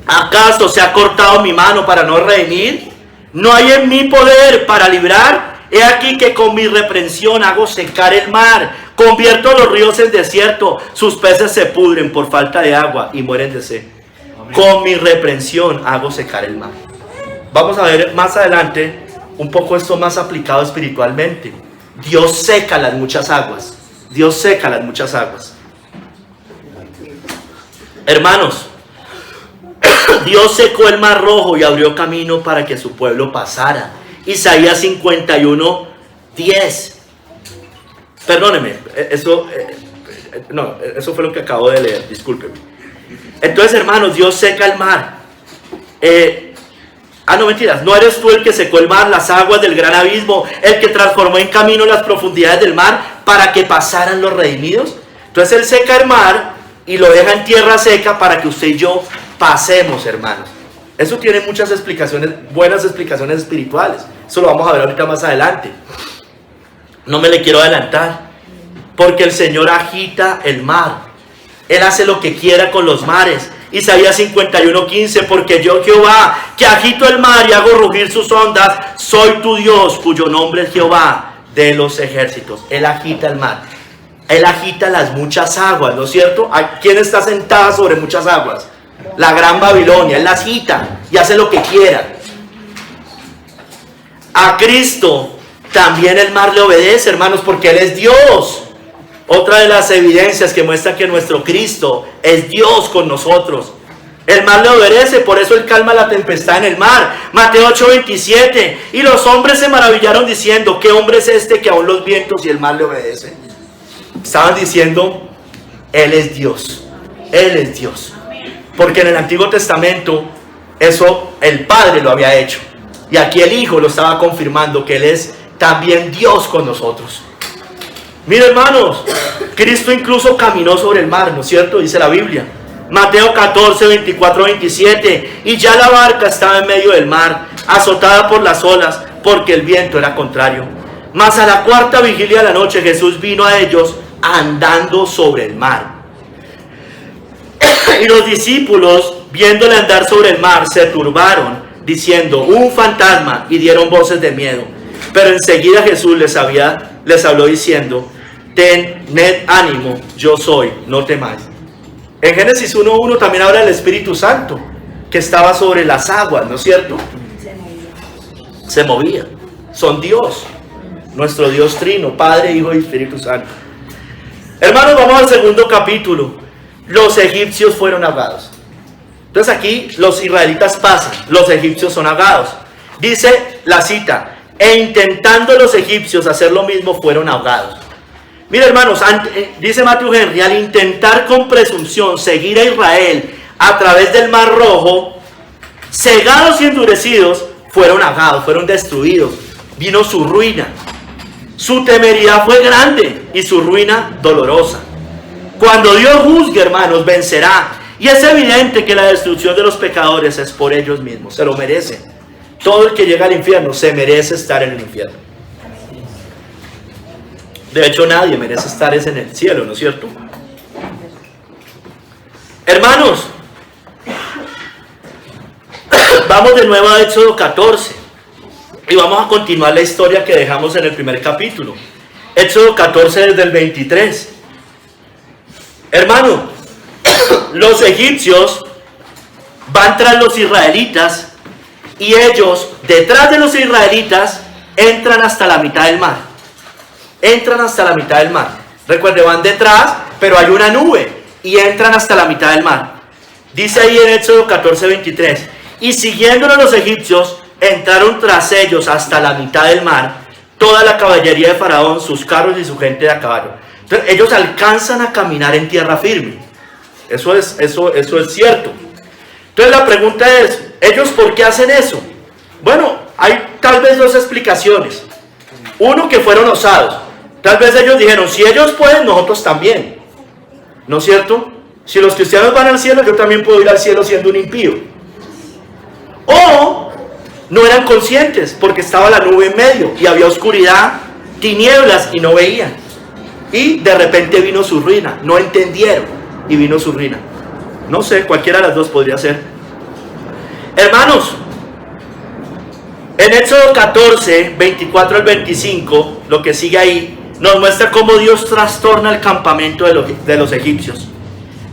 ¿Acaso se ha cortado mi mano para no redimir? ¿No hay en mí poder para librar? He aquí que con mi reprensión hago secar el mar, convierto los ríos en desierto, sus peces se pudren por falta de agua y mueren de sed. Amén. Con mi reprensión hago secar el mar. Vamos a ver más adelante un poco esto más aplicado espiritualmente. Dios seca las muchas aguas. Dios seca las muchas aguas. Hermanos, Dios secó el Mar Rojo y abrió camino para que su pueblo pasara. Isaías 51, 10. Perdóneme, eso fue lo que acabo de leer, discúlpeme. Entonces, hermanos, Dios seca el mar. No, mentiras, ¿no eres tú el que secó el mar, las aguas del gran abismo, el que transformó en camino las profundidades del mar para que pasaran los redimidos? Entonces él seca el mar y lo deja en tierra seca para que usted y yo pasemos, hermanos. Eso tiene muchas explicaciones, buenas explicaciones espirituales. Eso lo vamos a ver ahorita más adelante. No me le quiero adelantar, porque el Señor agita el mar. Él hace lo que quiera con los mares. Isaías 51:15, porque yo, Jehová, que agito el mar y hago rugir sus ondas, soy tu Dios, cuyo nombre es Jehová de los ejércitos. Él agita el mar. Él agita las muchas aguas, ¿no es cierto? ¿Quién está sentada sobre muchas aguas? La gran Babilonia. Él las agita y hace lo que quiera. A Cristo también el mar le obedece, hermanos, porque Él es Dios. Otra de las evidencias que muestra que nuestro Cristo es Dios con nosotros. El mar le obedece, por eso él calma la tempestad en el mar. Mateo 8:27. Y los hombres se maravillaron diciendo, ¿qué hombre es este que aún los vientos y el mar le obedecen? Estaban diciendo, Él es Dios. Él es Dios. Porque en el Antiguo Testamento eso el Padre lo había hecho. Y aquí el Hijo lo estaba confirmando, que Él es también Dios con nosotros. Mira, hermanos, Cristo incluso caminó sobre el mar, ¿no es cierto? Dice la Biblia. Mateo 14, 24, 27. Y ya la barca estaba en medio del mar, azotada por las olas, porque el viento era contrario. Mas a la cuarta vigilia de la noche Jesús vino a ellos andando sobre el mar. Y los discípulos, viéndole andar sobre el mar, se turbaron, diciendo, un fantasma, y dieron voces de miedo. Pero enseguida Jesús les habló diciendo, tened ánimo, yo soy, no temáis. En Génesis 1:1 también habla del Espíritu Santo, que estaba sobre las aguas, ¿no es cierto? Se movía. Son Dios, nuestro Dios trino, Padre, Hijo y Espíritu Santo. Hermanos, vamos al segundo capítulo. Los egipcios fueron ahogados. Entonces aquí los israelitas pasan, los egipcios son ahogados. Dice la cita, e intentando los egipcios hacer lo mismo fueron ahogados. Mira, hermanos, dice Matthew Henry, al intentar con presunción seguir a Israel a través del Mar Rojo, cegados y endurecidos, fueron ahogados, fueron destruidos. Vino su ruina. Su temeridad fue grande y su ruina dolorosa. Cuando Dios juzgue, hermanos, vencerá. Y es evidente que la destrucción de los pecadores es por ellos mismos. Se lo merecen. Todo el que llega al infierno se merece estar en el infierno. De hecho, nadie merece estar en el cielo, ¿no es cierto? Hermanos, vamos de nuevo a Éxodo 14 y vamos a continuar la historia que dejamos en el primer capítulo. Éxodo 14 desde el 23. Hermano, los egipcios van tras los israelitas y ellos, detrás de los israelitas, entran hasta la mitad del mar. Entran hasta la mitad del mar. Recuerde, van detrás, pero hay una nube y entran hasta la mitad del mar. Dice ahí en Éxodo 14:23, y siguiéndolos los egipcios, entraron tras ellos hasta la mitad del mar, toda la caballería de Faraón, sus carros y su gente de a caballo. Entonces, ellos alcanzan a caminar en tierra firme. Eso es cierto. Entonces la pregunta es, ¿ellos por qué hacen eso? Bueno, hay tal vez dos explicaciones. Uno, que fueron osados. Tal vez ellos dijeron, si ellos pueden, nosotros también. ¿No es cierto? Si los cristianos van al cielo, yo también puedo ir al cielo siendo un impío. O no eran conscientes porque estaba la nube en medio y había oscuridad, tinieblas y no veían. Y de repente vino su ruina. No entendieron y vino su ruina. No sé, cualquiera de las dos podría ser. Hermanos, en Éxodo 14, 24 al 25, lo que sigue ahí, nos muestra cómo Dios trastorna el campamento de los egipcios.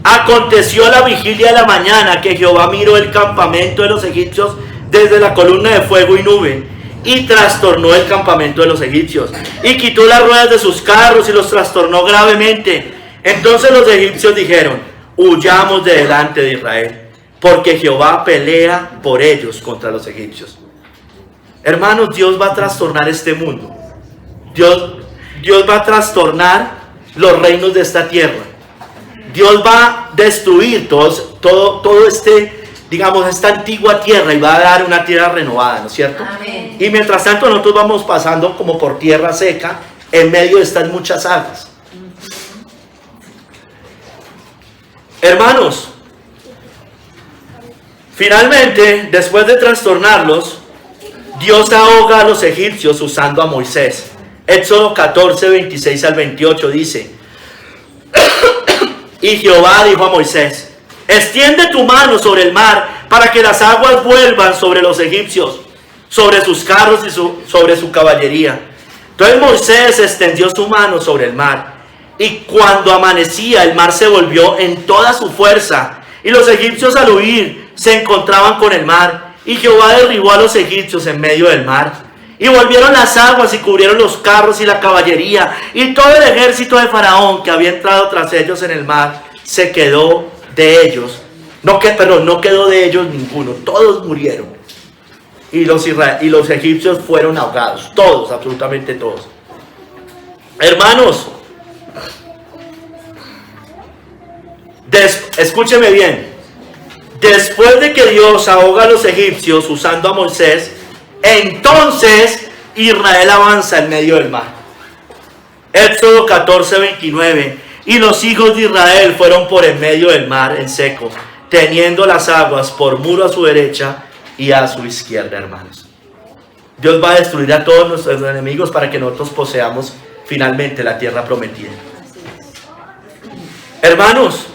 Aconteció a la vigilia de la mañana que Jehová miró el campamento de los egipcios desde la columna de fuego y nube, y trastornó el campamento de los egipcios, y quitó las ruedas de sus carros y los trastornó gravemente. Entonces los egipcios dijeron, huyamos de delante de Israel, porque Jehová pelea por ellos contra los egipcios. Hermanos, Dios va a trastornar este mundo. Dios va a trastornar los reinos de esta tierra. Dios va a destruir todo esta antigua tierra y va a dar una tierra renovada, ¿no es cierto? Amén. Y mientras tanto nosotros vamos pasando como por tierra seca en medio de estas muchas aguas. Hermanos, finalmente, después de trastornarlos, Dios ahoga a los egipcios usando a Moisés. Éxodo 14, 26 al 28 dice, y Jehová dijo a Moisés, extiende tu mano sobre el mar para que las aguas vuelvan sobre los egipcios, sobre sus carros y sobre su caballería. Entonces Moisés extendió su mano sobre el mar, y cuando amanecía el mar se volvió en toda su fuerza, y los egipcios al huir se encontraban con el mar, y Jehová derribó a los egipcios en medio del mar. Y volvieron las aguas y cubrieron los carros y la caballería, y todo el ejército de Faraón que había entrado tras ellos en el mar se quedó de ellos No quedó de ellos ninguno, todos murieron. Y los egipcios fueron ahogados, todos, absolutamente todos. Hermanos, escúcheme bien. Después de que Dios ahoga a los egipcios usando a Moisés, entonces Israel avanza en medio del mar. Éxodo 14:29. Y los hijos de Israel fueron por en medio del mar en seco, teniendo las aguas por muro a su derecha y a su izquierda, hermanos. Dios va a destruir a todos nuestros enemigos para que nosotros poseamos finalmente la tierra prometida. Hermanos,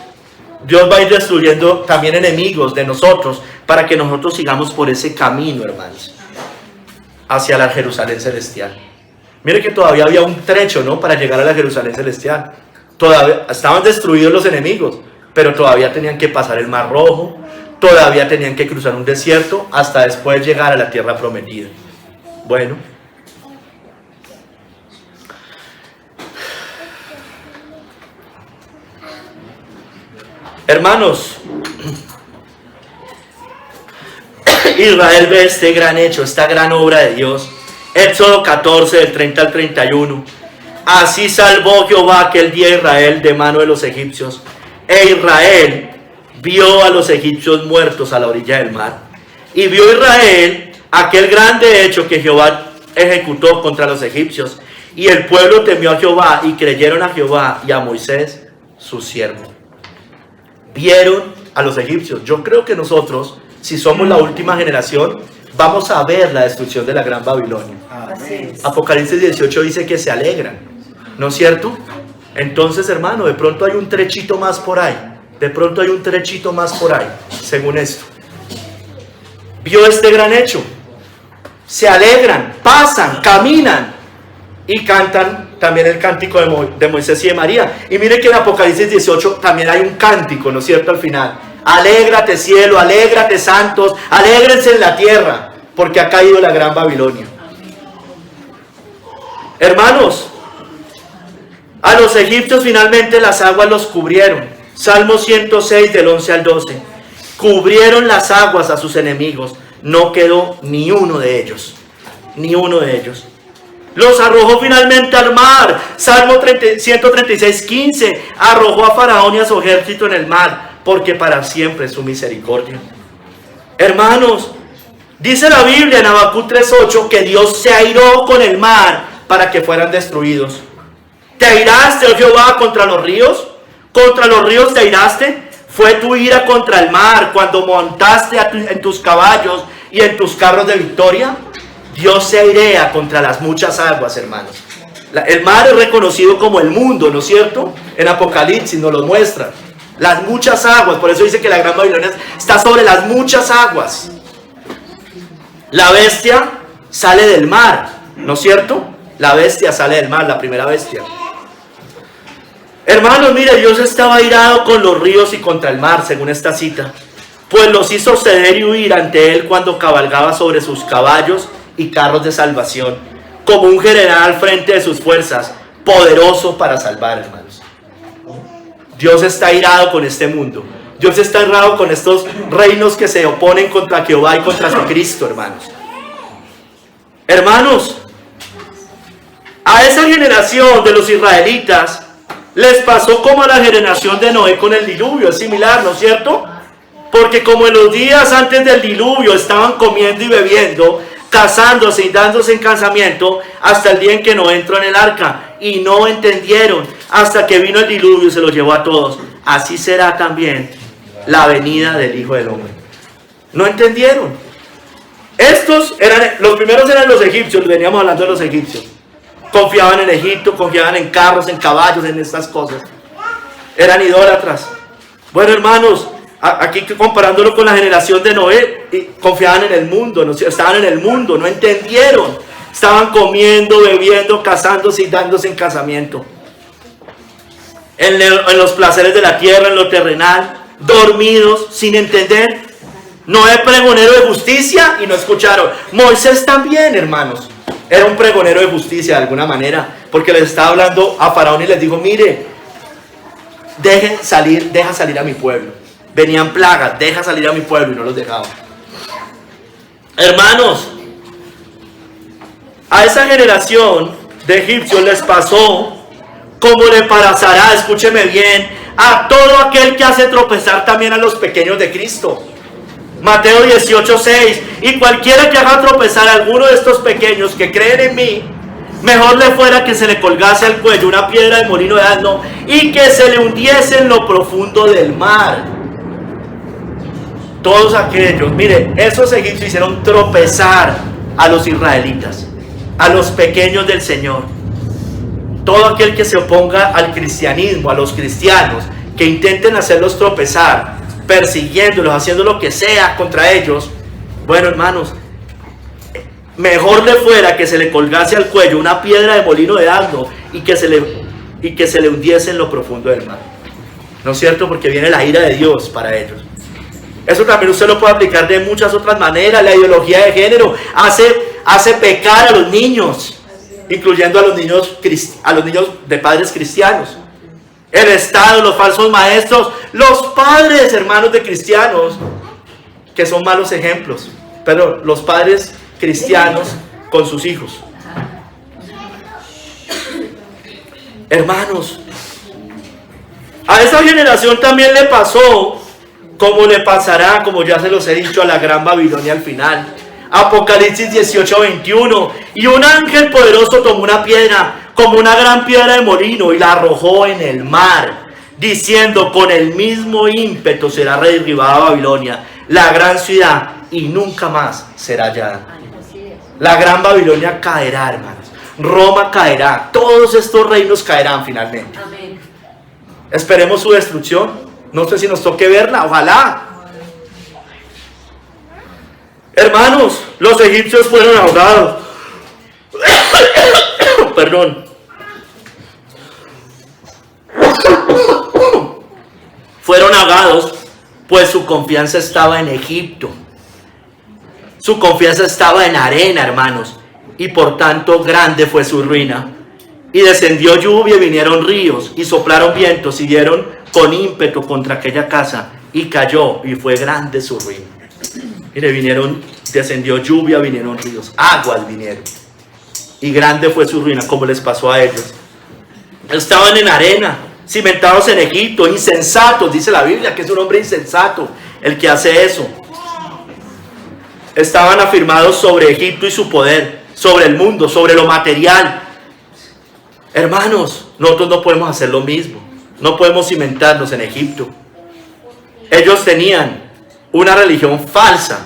Dios va a ir destruyendo también enemigos de nosotros para que nosotros sigamos por ese camino, hermanos, hacia la Jerusalén celestial. Mire que todavía había un trecho, ¿no?, para llegar a la Jerusalén celestial. Todavía estaban destruidos los enemigos, pero todavía tenían que pasar el Mar Rojo, todavía tenían que cruzar un desierto hasta después llegar a la tierra prometida. Bueno, hermanos, Israel ve este gran hecho, esta gran obra de Dios. Éxodo 14, del 30 al 31. Así salvó Jehová aquel día a Israel de mano de los egipcios. E Israel vio a los egipcios muertos a la orilla del mar. Y vio Israel aquel grande hecho que Jehová ejecutó contra los egipcios. Y el pueblo temió a Jehová y creyeron a Jehová y a Moisés, su siervo. Vieron a los egipcios. Yo creo que nosotros, si somos la última generación, vamos a ver la destrucción de la gran Babilonia. Apocalipsis 18 dice que se alegran, ¿no es cierto? Entonces, hermano, de pronto hay un trechito más por ahí. De pronto hay un trechito más por ahí, según esto. Vio este gran hecho. Se alegran, pasan, caminan y cantan también el cántico de Moisés y de María. Y mire que en Apocalipsis 18 también hay un cántico, ¿no es cierto?, al final. Alégrate cielo, alégrate santos, alégrense en la tierra, porque ha caído la gran Babilonia. Hermanos, a los egipcios finalmente las aguas los cubrieron. Salmo 106 del 11 al 12. Cubrieron las aguas a sus enemigos, no quedó ni uno de ellos, ni uno de ellos. Los arrojó finalmente al mar. Salmo 136, 15. Arrojó a Faraón y a su ejército en el mar, porque para siempre es su misericordia. Hermanos, dice la Biblia en Habacuc 3:8 que Dios se airó con el mar para que fueran destruidos. ¿Te airaste, oh Jehová, contra los ríos? ¿Contra los ríos te airaste? ¿Fue tu ira contra el mar cuando montaste en tus caballos y en tus carros de victoria? Dios se airea contra las muchas aguas, hermanos. El mar es reconocido como el mundo, ¿no es cierto? En Apocalipsis nos lo muestra. Las muchas aguas, por eso dice que la gran Babilonia está sobre las muchas aguas. La bestia sale del mar, ¿no es cierto? La bestia sale del mar, la primera bestia. Hermanos, mire, Dios estaba airado con los ríos y contra el mar, según esta cita, pues los hizo ceder y huir ante él cuando cabalgaba sobre sus caballos y carros de salvación, como un general al frente de sus fuerzas, poderoso para salvar, hermanos. Dios está airado con este mundo. Dios está airado con estos reinos que se oponen contra Jehová y contra su Cristo, hermanos. Hermanos, a esa generación de los israelitas les pasó como a la generación de Noé con el diluvio. Es similar, ¿no es cierto? Porque como en los días antes del diluvio estaban comiendo y bebiendo, casándose y dándose en casamiento, hasta el día en que Noé entró en el arca, y no entendieron hasta que vino el diluvio y se los llevó a todos. Así será también la venida del Hijo del Hombre. No entendieron. Los primeros eran los egipcios, veníamos hablando de los egipcios. Confiaban en Egipto, confiaban en carros, en caballos, en estas cosas. Eran idólatras. Bueno, hermanos, aquí comparándolo con la generación de Noé, confiaban en el mundo, estaban en el mundo, no entendieron. Estaban comiendo, bebiendo, casándose y dándose en casamiento. En los placeres de la tierra, en lo terrenal, dormidos, sin entender. Noé, pregonero de justicia, y no escucharon. Moisés también, hermanos, era un pregonero de justicia de alguna manera, porque les estaba hablando a Faraón y les dijo: mire, deja salir a mi pueblo. Venían plagas, deja salir a mi pueblo, y no los dejaba. Hermanos, a esa generación de egipcios les pasó como le pasará, escúcheme bien, a todo aquel que hace tropezar también a los pequeños de Cristo. Mateo 18:6, y cualquiera que haga tropezar a alguno de estos pequeños que creen en mí, mejor le fuera que se le colgase al cuello una piedra de molino de asno y que se le hundiese en lo profundo del mar. Todos aquellos, mire, esos egipcios hicieron tropezar a los israelitas, a los pequeños del Señor. Todo aquel que se oponga al cristianismo, a los cristianos, que intenten hacerlos tropezar, persiguiéndolos, haciendo lo que sea contra ellos, bueno, hermanos, mejor le fuera que se le colgase al cuello una piedra de molino de asno y que se le hundiese en lo profundo del mar. ¿No es cierto? Porque viene la ira de Dios para ellos. Eso también usted lo puede aplicar de muchas otras maneras. La ideología de género hace pecar a los niños, incluyendo a los niños de padres cristianos. El Estado, los falsos maestros, los padres, hermanos de cristianos, que son malos ejemplos, pero los padres cristianos con sus hijos. Hermanos, a esta generación también le pasó, como le pasará, como ya se los he dicho, a la gran Babilonia al final. Apocalipsis 18:21, y un ángel poderoso tomó una piedra, como una gran piedra de molino, y la arrojó en el mar, diciendo, con el mismo ímpetu será derribada Babilonia, la gran ciudad, y nunca más será hallada. La gran Babilonia caerá, hermanos. Roma caerá. Todos estos reinos caerán finalmente. Amén. Esperemos su destrucción. No sé si nos toque verla, ojalá. Hermanos, los egipcios fueron ahogados. Perdón. Fueron ahogados, pues su confianza estaba en Egipto. Su confianza estaba en arena, hermanos, y por tanto grande fue su ruina. Y descendió lluvia y vinieron ríos, y soplaron vientos y dieron con ímpetu contra aquella casa, y cayó, y fue grande su ruina. Mire, descendió lluvia, vinieron ríos, aguas vinieron, y grande fue su ruina, como les pasó a ellos. Estaban en arena, cimentados en Egipto, insensatos, dice la Biblia, que es un hombre insensato el que hace eso. Estaban afirmados sobre Egipto y su poder, sobre el mundo, sobre lo material. Hermanos, nosotros no podemos hacer lo mismo. No podemos cimentarnos en Egipto. Ellos tenían una religión falsa,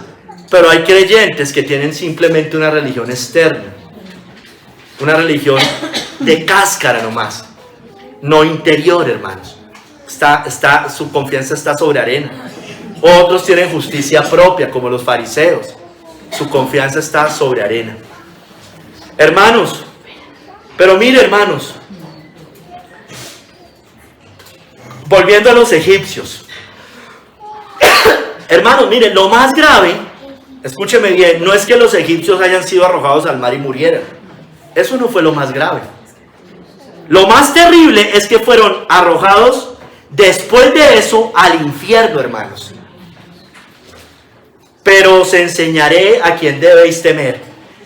pero hay creyentes que tienen simplemente una religión externa. Una religión de cáscara nomás, no interior, hermanos. Su confianza está sobre arena. Otros tienen justicia propia, como los fariseos. Su confianza está sobre arena. Hermanos, pero mire, hermanos, volviendo a los egipcios. Hermanos, miren, lo más grave, escúcheme bien, no es que los egipcios hayan sido arrojados al mar y murieran. Eso no fue lo más grave. Lo más terrible es que fueron arrojados después de eso al infierno, hermanos. Pero os enseñaré a quien debéis temer.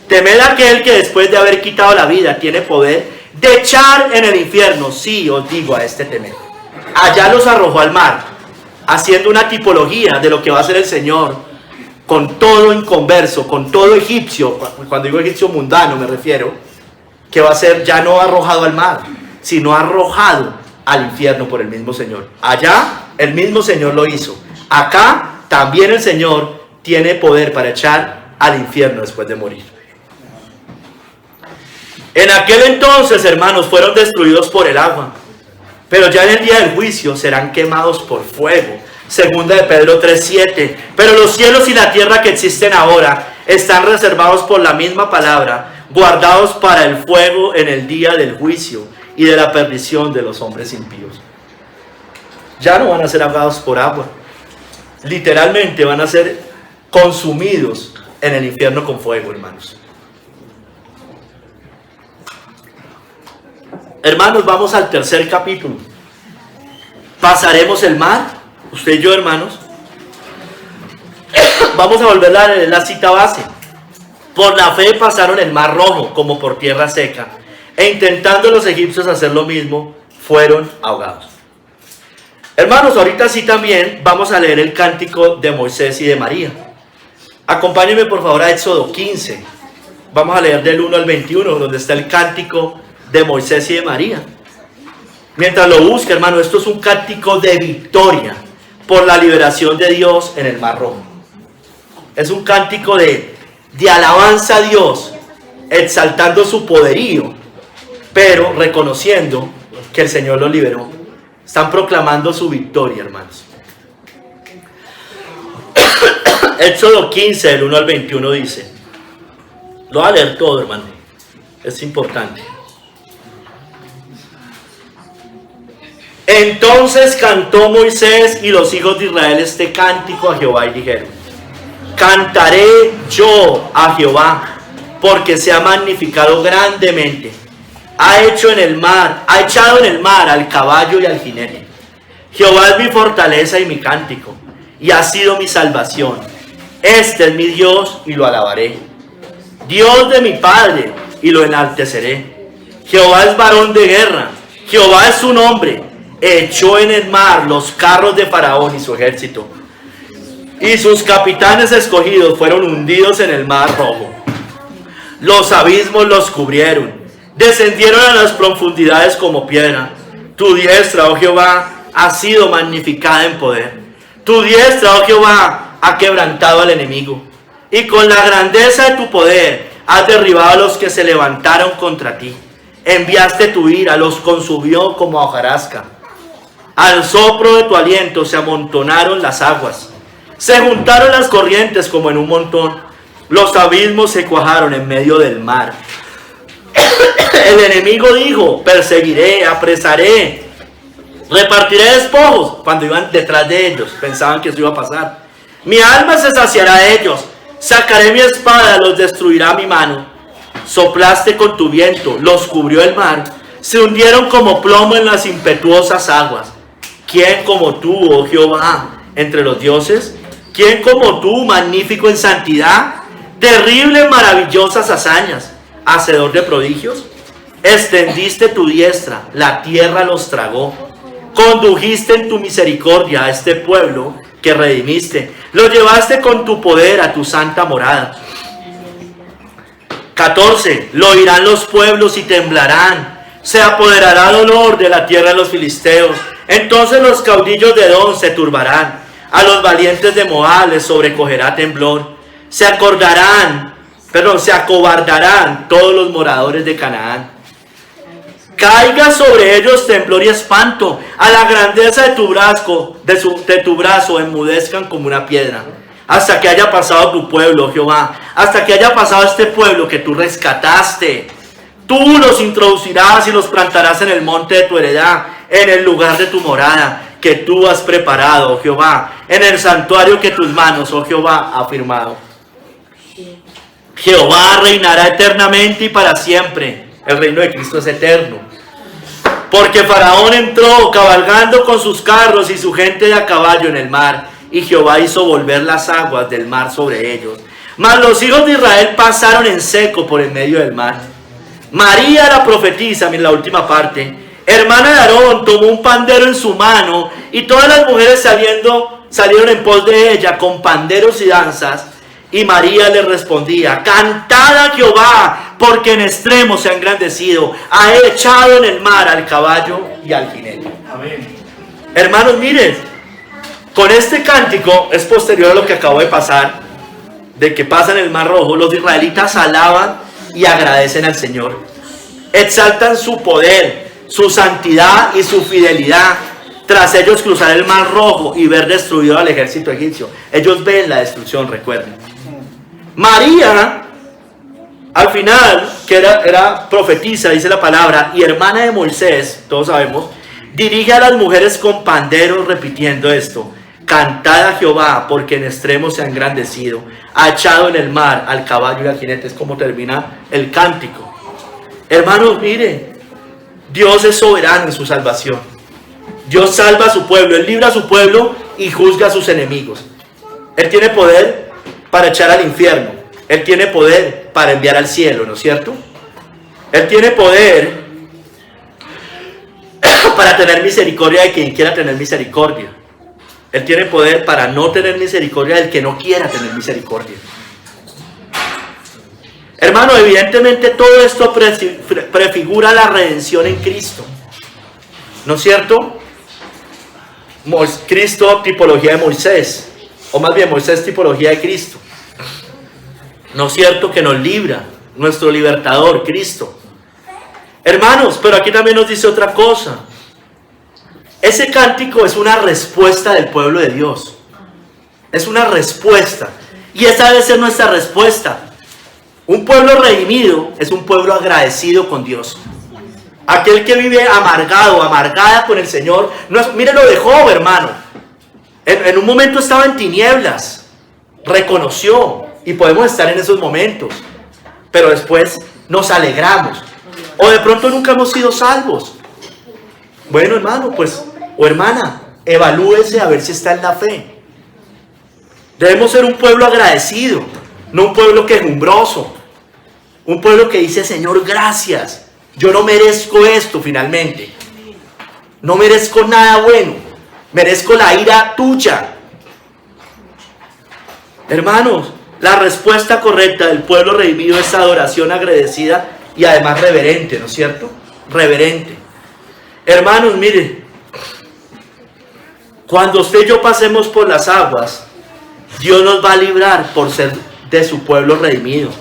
Temed a aquel que después de haber quitado la vida tiene poder de echar en el infierno. Sí, os digo a este temer. Allá los arrojó al mar, haciendo una tipología de lo que va a hacer el Señor con todo inconverso, con todo egipcio. Cuando digo egipcio mundano me refiero, que va a ser ya no arrojado al mar, sino arrojado al infierno por el mismo Señor. Allá el mismo Señor lo hizo. Acá también el Señor tiene poder para echar al infierno después de morir. En aquel entonces, hermanos, fueron destruidos por el agua, pero ya en el día del juicio serán quemados por fuego. Segunda de Pedro 3:7. Pero los cielos y la tierra que existen ahora están reservados por la misma palabra, guardados para el fuego en el día del juicio y de la perdición de los hombres impíos. Ya no van a ser ahogados por agua. Literalmente van a ser consumidos en el infierno con fuego, hermanos. Hermanos, vamos al tercer capítulo. ¿Pasaremos el mar? Usted y yo, hermanos, vamos a volver a leer la cita base. Por la fe pasaron el mar rojo como por tierra seca, e intentando los egipcios hacer lo mismo, fueron ahogados. Hermanos, ahorita sí también vamos a leer el cántico de Moisés y de María. Acompáñenme por favor a Éxodo 15. Vamos a leer del 1 al 21, donde está el cántico de Moisés y de María. Mientras lo busque, hermano, esto es un cántico de victoria por la liberación de Dios en el Mar Rojo. Es un cántico de alabanza a Dios, exaltando su poderío, pero reconociendo que el Señor los liberó. Están proclamando su victoria, hermanos. Éxodo 15, del 1 al 21 dice, lo voy a leer todo, hermano, es importante. Entonces cantó Moisés y los hijos de Israel este cántico a Jehová y dijeron: cantaré yo a Jehová, porque se ha magnificado grandemente. Ha echado en el mar al caballo y al jinete. Jehová es mi fortaleza y mi cántico, y ha sido mi salvación. Este es mi Dios y lo alabaré. Dios de mi Padre, y lo enalteceré. Jehová es varón de guerra, Jehová es su nombre. Echó en el mar los carros de Faraón y su ejército, y sus capitanes escogidos fueron hundidos en el mar rojo. Los abismos los cubrieron, descendieron a las profundidades como piedra. Tu diestra, oh Jehová, ha sido magnificada en poder. Tu diestra, oh Jehová, ha quebrantado al enemigo, y con la grandeza de tu poder has derribado a los que se levantaron contra ti. Enviaste tu ira, los consumió como a hojarasca. Al soplo de tu aliento se amontonaron las aguas, se juntaron las corrientes como en un montón. Los abismos se cuajaron en medio del mar. El enemigo dijo: perseguiré, apresaré, repartiré despojos. Cuando iban detrás de ellos, pensaban que eso iba a pasar. Mi alma se saciará de ellos, sacaré mi espada, los destruirá mi mano. Soplaste con tu viento, los cubrió el mar, se hundieron como plomo en las impetuosas aguas. ¿Quién como tú, oh Jehová, entre los dioses? ¿Quién como tú, magnífico en santidad, terrible en maravillosas hazañas, hacedor de prodigios? Extendiste tu diestra, la tierra los tragó. Condujiste en tu misericordia a este pueblo que redimiste. Lo llevaste con tu poder a tu santa morada. 14. Lo oirán los pueblos y temblarán. Se apoderará dolor de la tierra de los filisteos. Entonces los caudillos de Edom se turbarán. A los valientes de Moab les sobrecogerá temblor. Se acobardarán todos los moradores de Canaán. Caiga sobre ellos temblor y espanto. A la grandeza de tu brazo enmudezcan como una piedra. Hasta que haya pasado tu pueblo, Jehová. Hasta que haya pasado este pueblo que tú rescataste. Tú los introducirás y los plantarás en el monte de tu heredad, en el lugar de tu morada que tú has preparado, oh Jehová, en el santuario que tus manos, oh Jehová, ha firmado. Jehová reinará eternamente y para siempre. El reino de Cristo es eterno. Porque Faraón entró cabalgando con sus carros y su gente de a caballo en el mar, y Jehová hizo volver las aguas del mar sobre ellos. Mas los hijos de Israel pasaron en seco por el medio del mar. María, la profetisa, en la última parte, hermana de Aarón, tomó un pandero en su mano, y todas las mujeres salieron en pos de ella con panderos y danzas. Y María le respondía: cantad a Jehová, porque en extremo se ha engrandecido, ha echado en el mar al caballo y al jinete. Amén. Hermanos, miren, con este cántico es posterior a lo que acabó de pasar, de que pasa en el Mar Rojo. Los israelitas alaban y agradecen al Señor, exaltan su poder, su santidad y su fidelidad. Tras ellos cruzar el Mar Rojo y ver destruido al ejército egipcio, ellos ven la destrucción, recuerden. María, al final, que era profetisa, dice la palabra, y hermana de Moisés, todos sabemos, dirige a las mujeres con panderos repitiendo esto: cantad a Jehová, porque en extremo se ha engrandecido, ha echado en el mar al caballo y al jinete. Es como termina el cántico. Hermanos, miren, Dios es soberano en su salvación. Dios salva a su pueblo, Él libra a su pueblo y juzga a sus enemigos. Él tiene poder para echar al infierno. Él tiene poder para enviar al cielo, ¿no es cierto? Él tiene poder para tener misericordia de quien quiera tener misericordia. Él tiene poder para no tener misericordia del que no quiera tener misericordia. Hermano, evidentemente todo esto prefigura la redención en Cristo, ¿no es cierto? Cristo, tipología de Moisés, o más bien Moisés, tipología de Cristo, ¿no es cierto? Que nos libra, nuestro libertador, Cristo. Hermanos, pero aquí también nos dice otra cosa. Ese cántico es una respuesta del pueblo de Dios. Es una respuesta. Y esa debe ser nuestra respuesta. Un pueblo redimido es un pueblo agradecido con Dios. Aquel que vive amargado, amargada con el Señor. No es, mire lo de Job, hermano. En un momento estaba en tinieblas. Reconoció. Y podemos estar en esos momentos. Pero después nos alegramos. O de pronto nunca hemos sido salvos. Bueno, hermano, pues, o hermana, evalúese a ver si está en la fe. Debemos ser un pueblo agradecido, no un pueblo quejumbroso. Un pueblo que dice, Señor, gracias. Yo no merezco esto finalmente. No merezco nada bueno. Merezco la ira tuya. Hermanos, la respuesta correcta del pueblo redimido es adoración agradecida y además reverente, ¿no es cierto? Reverente. Hermanos, miren, cuando usted y yo pasemos por las aguas, Dios nos va a librar por ser de su pueblo redimido.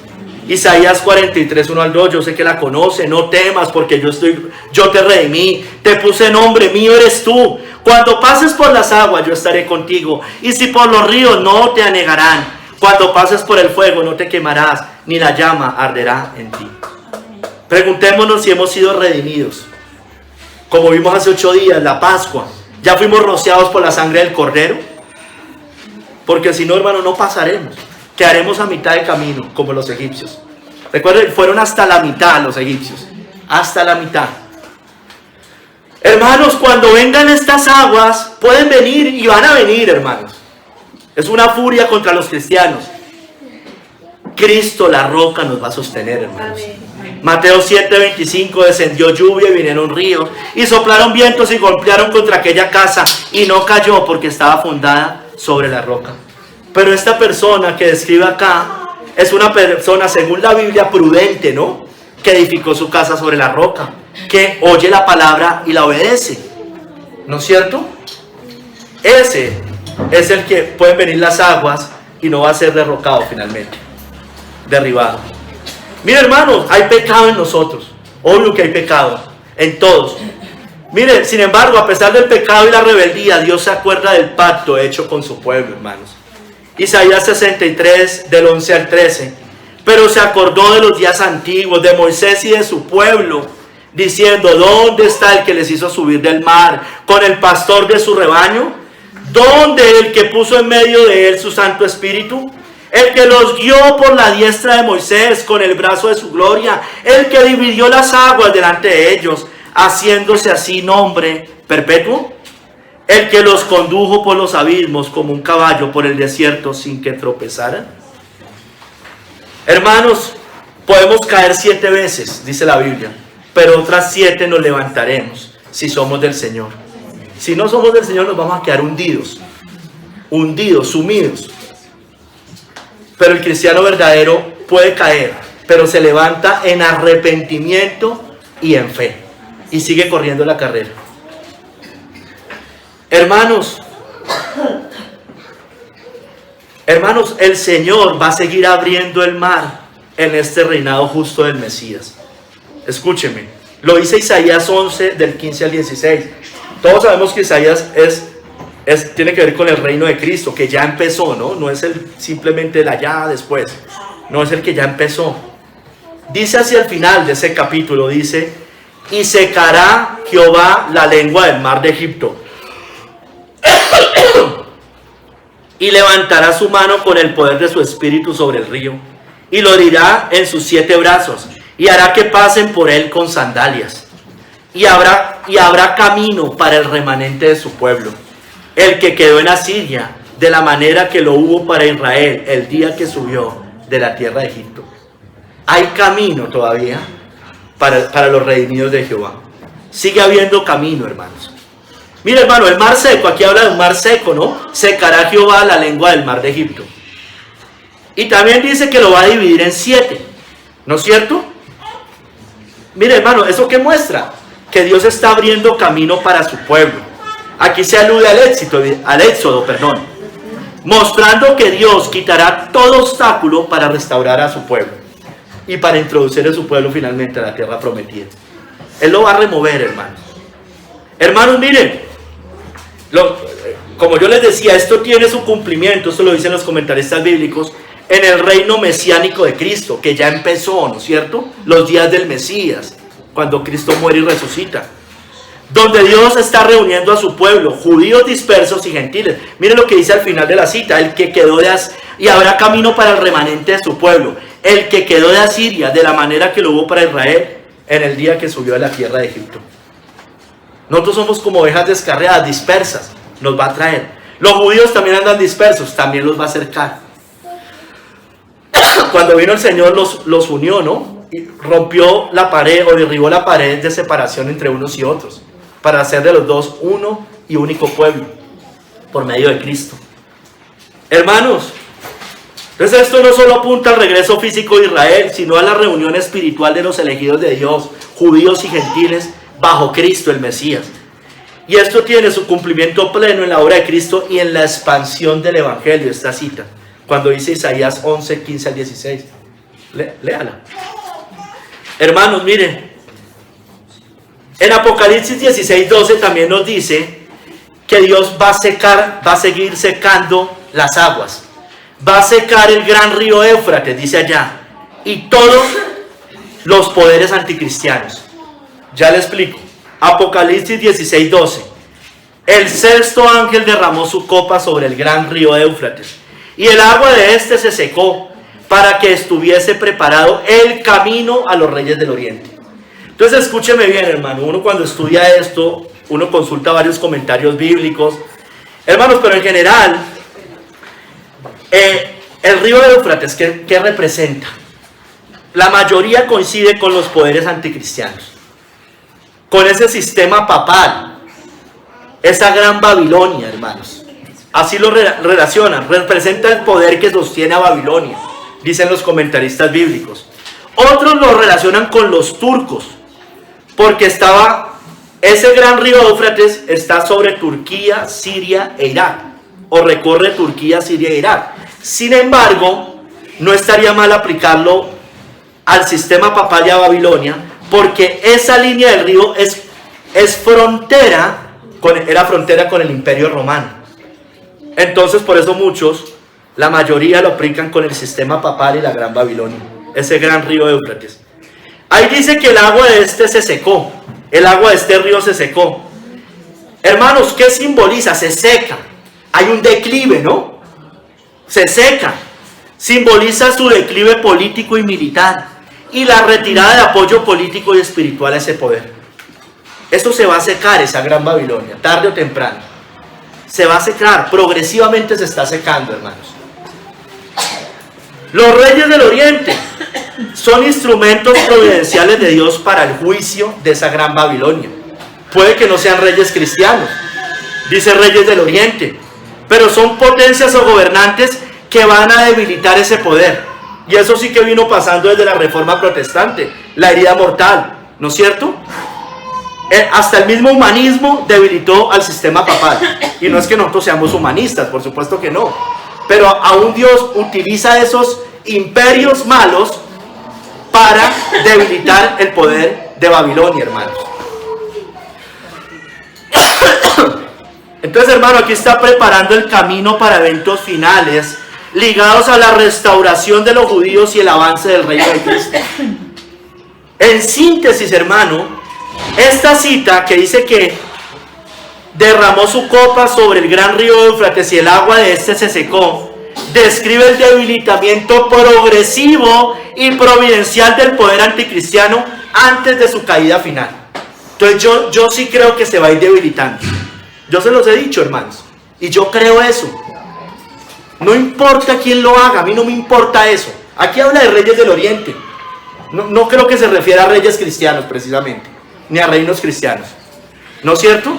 Isaías 43, 1 al 2, yo sé que la conoce. No temas porque yo te redimí, te puse nombre, mío eres tú. Cuando pases por las aguas, yo estaré contigo. Y si por los ríos, no te anegarán. Cuando pases por el fuego, no te quemarás, ni la llama arderá en ti. Preguntémonos si hemos sido redimidos. Como vimos hace 8 días, la Pascua. ¿Ya fuimos rociados por la sangre del Cordero? Porque si no, hermano, no pasaremos. Quedaremos a mitad de camino, como los egipcios. Recuerden, fueron hasta la mitad los egipcios. Hasta la mitad. Hermanos, cuando vengan estas aguas, pueden venir y van a venir, hermanos. Es una furia contra los cristianos. Cristo, la roca, nos va a sostener, hermanos. Mateo 7:25, descendió lluvia y vinieron ríos, y soplaron vientos y golpearon contra aquella casa, y no cayó porque estaba fundada sobre la roca. Pero esta persona que describe acá, es una persona, según la Biblia, prudente, ¿no? Que edificó su casa sobre la roca, que oye la palabra y la obedece, ¿no es cierto? Ese es el que pueden venir las aguas y no va a ser derrocado finalmente, derribado. Mire, hermanos, hay pecado en nosotros. Obvio que hay pecado en todos. Mire, sin embargo, a pesar del pecado y la rebeldía, Dios se acuerda del pacto hecho con su pueblo, hermanos. Isaías 63, del 11 al 13. Pero se acordó de los días antiguos, de Moisés y de su pueblo, diciendo, ¿dónde está el que les hizo subir del mar con el pastor de su rebaño? ¿Dónde el que puso en medio de él su Santo Espíritu? El que los guió por la diestra de Moisés con el brazo de su gloria, el que dividió las aguas delante de ellos, haciéndose así nombre perpetuo, el que los condujo por los abismos como un caballo por el desierto sin que tropezaran. Hermanos, podemos caer 7 veces, dice la Biblia, pero otras 7 nos levantaremos si somos del Señor. Si no somos del Señor, nos vamos a quedar hundidos, sumidos. Pero el cristiano verdadero puede caer, pero se levanta en arrepentimiento y en fe, y sigue corriendo la carrera. Hermanos, el Señor va a seguir abriendo el mar en este reinado justo del Mesías. Escúcheme, lo dice Isaías 11, del 15 al 16. Todos sabemos que Isaías tiene que ver con el reino de Cristo, que ya empezó, ¿no? No es simplemente el allá después, no es el que ya empezó. Dice hacia el final de ese capítulo, dice, y secará Jehová la lengua del mar de Egipto, y levantará su mano con el poder de su espíritu sobre el río, y lo herirá en sus 7 brazos, y hará que pasen por él con sandalias, y habrá camino para el remanente de su pueblo, el que quedó en Asiria, de la manera que lo hubo para Israel el día que subió de la tierra de Egipto. Hay camino todavía para los redimidos de Jehová. Sigue habiendo camino, hermanos. Mira, hermano, el mar seco, aquí habla de un mar seco, ¿no? Secará Jehová la lengua del mar de Egipto. Y también dice que lo va a dividir en 7, ¿no es cierto? Mire, hermano, ¿eso qué muestra? Que Dios está abriendo camino para su pueblo. Aquí se alude al éxodo, mostrando que Dios quitará todo obstáculo para restaurar a su pueblo y para introducir a su pueblo finalmente a la tierra prometida. Él lo va a remover, hermanos. Hermanos, miren, como yo les decía, esto tiene su cumplimiento, esto lo dicen los comentaristas bíblicos, en el reino mesiánico de Cristo, que ya empezó, ¿no es cierto? Los días del Mesías, cuando Cristo muere y resucita. Donde Dios está reuniendo a su pueblo, judíos dispersos y gentiles. Miren lo que dice al final de la cita, el que quedó y habrá camino para el remanente de su pueblo, el que quedó de Asiria, de la manera que lo hubo para Israel, en el día que subió de la tierra de Egipto. Nosotros somos como ovejas descarriadas, dispersas, nos va a traer. Los judíos también andan dispersos, también los va a acercar. Cuando vino el Señor los unió, ¿no? Y rompió la pared o derribó la pared de separación entre unos y otros, para hacer de los dos uno y único pueblo, por medio de Cristo. Hermanos, entonces esto no solo apunta al regreso físico de Israel, sino a la reunión espiritual de los elegidos de Dios, judíos y gentiles, bajo Cristo el Mesías. Y esto tiene su cumplimiento pleno en la obra de Cristo y en la expansión del Evangelio, esta cita, cuando dice Isaías 11, 15 al 16. Léala. Hermanos, miren, en Apocalipsis 16, 12 también nos dice que Dios va a seguir secando las aguas. Va a secar el gran río Éufrates, dice allá, y todos los poderes anticristianos. Ya le explico. Apocalipsis 16, 12. El sexto ángel derramó su copa sobre el gran río Éufrates, y el agua de este se secó, para que estuviese preparado el camino a los reyes del oriente. Entonces escúcheme bien, hermano, uno cuando estudia esto, uno consulta varios comentarios bíblicos, hermanos, pero en general, el río Éufrates, ¿qué representa? La mayoría coincide con los poderes anticristianos, con ese sistema papal, esa gran Babilonia, hermanos. Así lo relacionan, representa el poder que sostiene a Babilonia, dicen los comentaristas bíblicos. Otros lo relacionan con los turcos, porque ese gran río Éufrates está sobre Turquía, Siria e Irak, o recorre Turquía, Siria e Irak. Sin embargo, no estaría mal aplicarlo al sistema papal y a Babilonia, porque esa línea del río era frontera con el Imperio Romano. Entonces, por eso la mayoría lo aplican con el sistema papal y la Gran Babilonia, ese gran río Éufrates. Ahí dice que el agua de este se secó, el agua de este río se secó. Hermanos, ¿qué simboliza? Se seca, hay un declive, ¿no? Se seca, simboliza su declive político y militar y la retirada de apoyo político y espiritual a ese poder. Esto se va a secar, esa Gran Babilonia, tarde o temprano. Se va a secar, progresivamente se está secando, hermanos. Los reyes del oriente son instrumentos providenciales de Dios para el juicio de esa Gran Babilonia. Puede que no sean reyes cristianos, dice reyes del oriente, pero son potencias o gobernantes que van a debilitar ese poder. Y eso sí que vino pasando desde la Reforma Protestante, la herida mortal, ¿no es cierto? Hasta el mismo humanismo debilitó al sistema papal. Y no es que nosotros seamos humanistas, por supuesto que no. Pero aún Dios utiliza esos imperios malos para debilitar el poder de Babilonia, hermanos. Entonces, hermano, aquí está preparando el camino para eventos finales ligados a la restauración de los judíos y el avance del reino de Cristo. En síntesis, hermano, esta cita que dice que derramó su copa sobre el gran río Éufrates y el agua de este se secó, describe el debilitamiento progresivo y providencial del poder anticristiano antes de su caída final. Entonces yo sí creo que se va a ir debilitando. Yo se los he dicho, hermanos. Y yo creo eso. No importa quién lo haga, a mí no me importa eso. Aquí habla de reyes del oriente. No creo que se refiera a reyes cristianos precisamente, ni a reinos cristianos. ¿No es cierto?